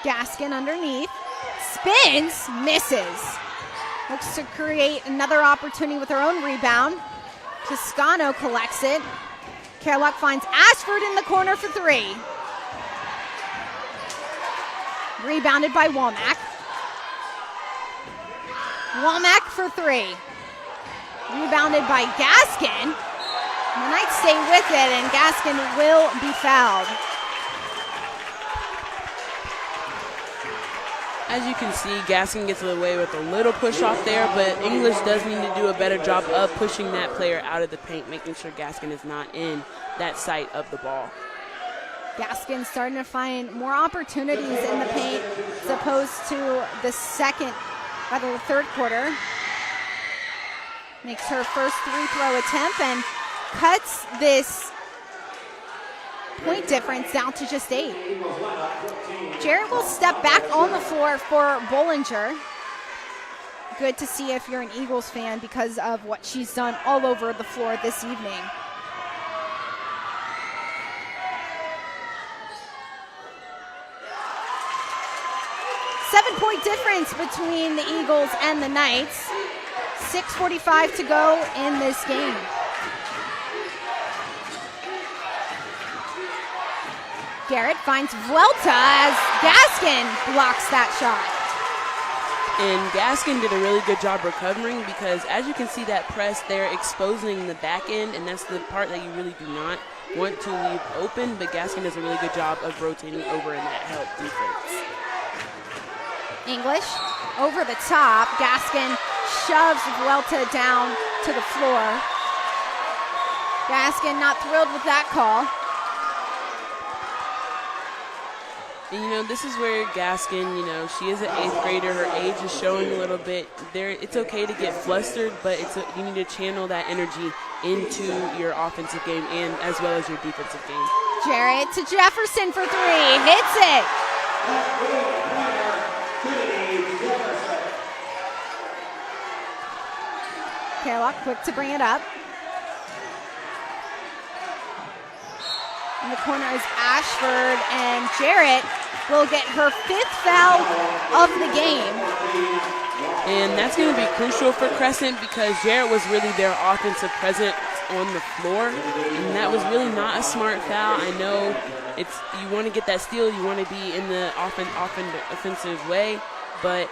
Gaskin underneath. Spins, misses. Looks to create another opportunity with her own rebound. Toscano collects it. Carlock finds Ashford in the corner for three. Rebounded by Womack. Womack for three. Rebounded by Gaskin. The Knights stay with it, and Gaskin will be fouled. As you can see, Gaskin gets away with a little push off there, but English does need to do a better job of pushing that player out of the paint, making sure Gaskin is not in that sight of the ball. Gaskin starting to find more opportunities in the paint as opposed to the third quarter. Makes her first free throw attempt and cuts this point difference down to just 8. Jarrett will step back on the floor for Bollinger. Good to see if you're an Eagles fan because of what she's done all over the floor this evening. Seven-point difference between the Eagles and the Knights. 6:45 to go in this game. Garrett finds Vuelta as Gaskin blocks that shot. And Gaskin did a really good job recovering because as you can see that press there exposing the back end, and that's the part that you really do not want to leave open, but Gaskin does a really good job of rotating over in that help defense. English over the top. Gaskin shoves Vuelta down to the floor. Gaskin not thrilled with that call. And, this is where Gaskin, she is an 8th grader. Her age is showing a little bit. It's okay to get flustered, but you need to channel that energy into your offensive game and as well as your defensive game. Jarrett to Jefferson for 3. Hits it. Carlock quick to bring it up. In the corner is Ashford, and Jarrett will get her 5th foul of the game. And that's going to be crucial for Crescent because Jarrett was really their offensive presence on the floor, and that was really not a smart foul. I know you want to get that steal, you want to be in the offensive way, but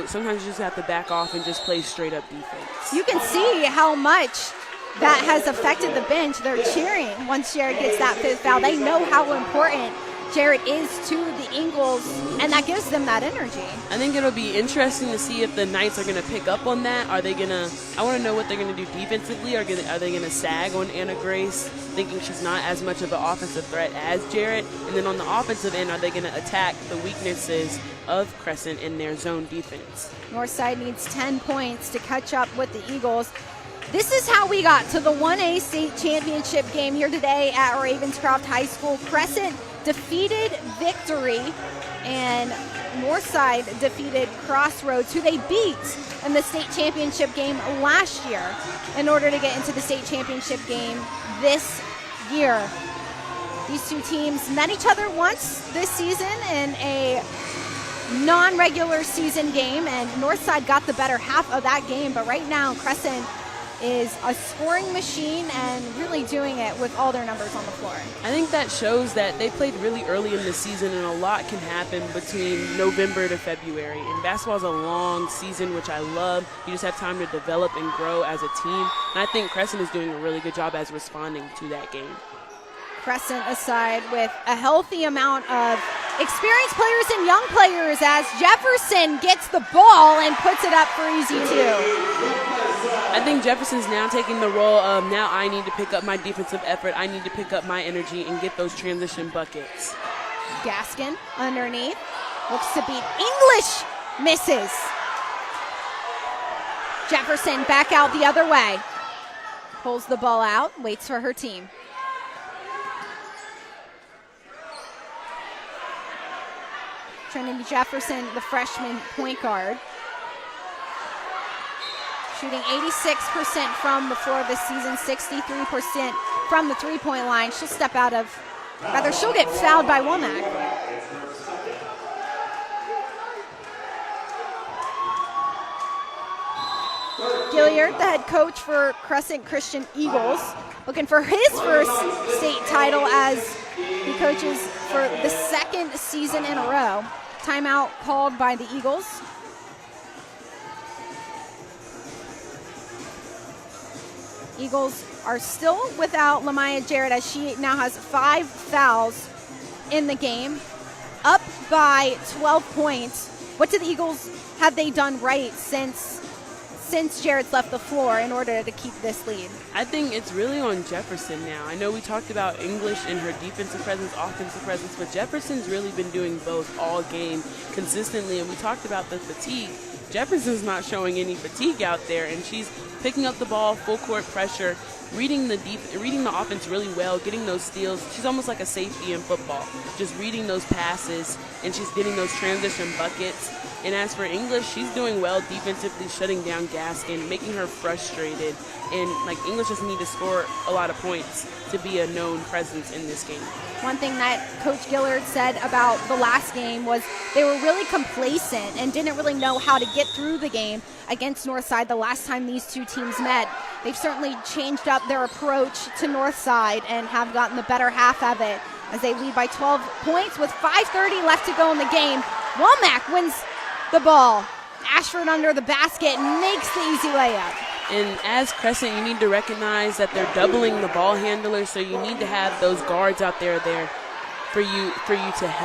sometimes you just have to back off and just play straight up defense. You can see how much that has affected the bench. They're cheering once Jarrett gets that 5th foul. They know how important Jarrett is to the Eagles, and that gives them that energy. I think it'll be interesting to see if the Knights are going to pick up on that. Are they going to – I want to know what they're going to do defensively. Are they going to sag on Anna Grace, thinking she's not as much of an offensive threat as Jarrett? And then on the offensive end, are they going to attack the weaknesses of Crescent in their zone defense? Northside needs 10 points to catch up with the Eagles. This is how we got to the 1A state championship game here today at Ravenscroft High School. Crescent defeated Victory, and Northside defeated Crossroads, who they beat in the state championship game last year in order to get into the state championship game this year. These two teams met each other once this season in a non-regular season game, and Northside got the better half of that game, but right now Crescent is a scoring machine and really doing it with all their numbers on the floor. I think that shows that they played really early in the season, and a lot can happen between November to February. And basketball is a long season, which I love. You just have time to develop and grow as a team. And I think Crescent is doing a really good job as responding to that game. Crescent aside with a healthy amount of experienced players and young players as Jefferson gets the ball and puts it up for easy two. I think Jefferson's now taking the role of, now I need to pick up my defensive effort. I need to pick up my energy and get those transition buckets. Gaskin underneath. Looks to beat English. Misses. Jefferson back out the other way. Pulls the ball out. Waits for her team. Trinity Jefferson, the freshman point guard. Shooting 86% from the floor this season, 63% from the three-point line. She'll step out of, rather she'll get fouled by Womack. Gilliard, the head coach for Crescent Christian Eagles, looking for his first state title as he coaches for the second season in a row. Timeout called by the Eagles. Eagles are still without Lamaya Jarrett as she now has 5 fouls in the game, up by 12 points. What did the Eagles have they done right since Jarrett's left the floor in order to keep this lead? I think it's really on Jefferson now. I know we talked about English and her defensive presence, offensive presence, but Jefferson's really been doing both all game consistently, and we talked about the fatigue. Jefferson's not showing any fatigue out there, and she's picking up the ball, full court pressure, reading the offense really well, getting those steals. She's almost like a safety in football, just reading those passes, and she's getting those transition buckets. And as for English, she's doing well defensively, shutting down Gaskin, making her frustrated. And like English doesn't need to score a lot of points to be a known presence in this game. One thing that Coach Gillard said about the last game was they were really complacent and didn't really know how to get through the game against Northside the last time these two teams met. They've certainly changed up their approach to Northside and have gotten the better half of it as they lead by 12 points with 5:30 left to go in the game. Womack wins the ball. Ashford under the basket makes the easy layup. And as Crescent, you need to recognize that they're doubling the ball handlers, so you need to have those guards out there for you to help.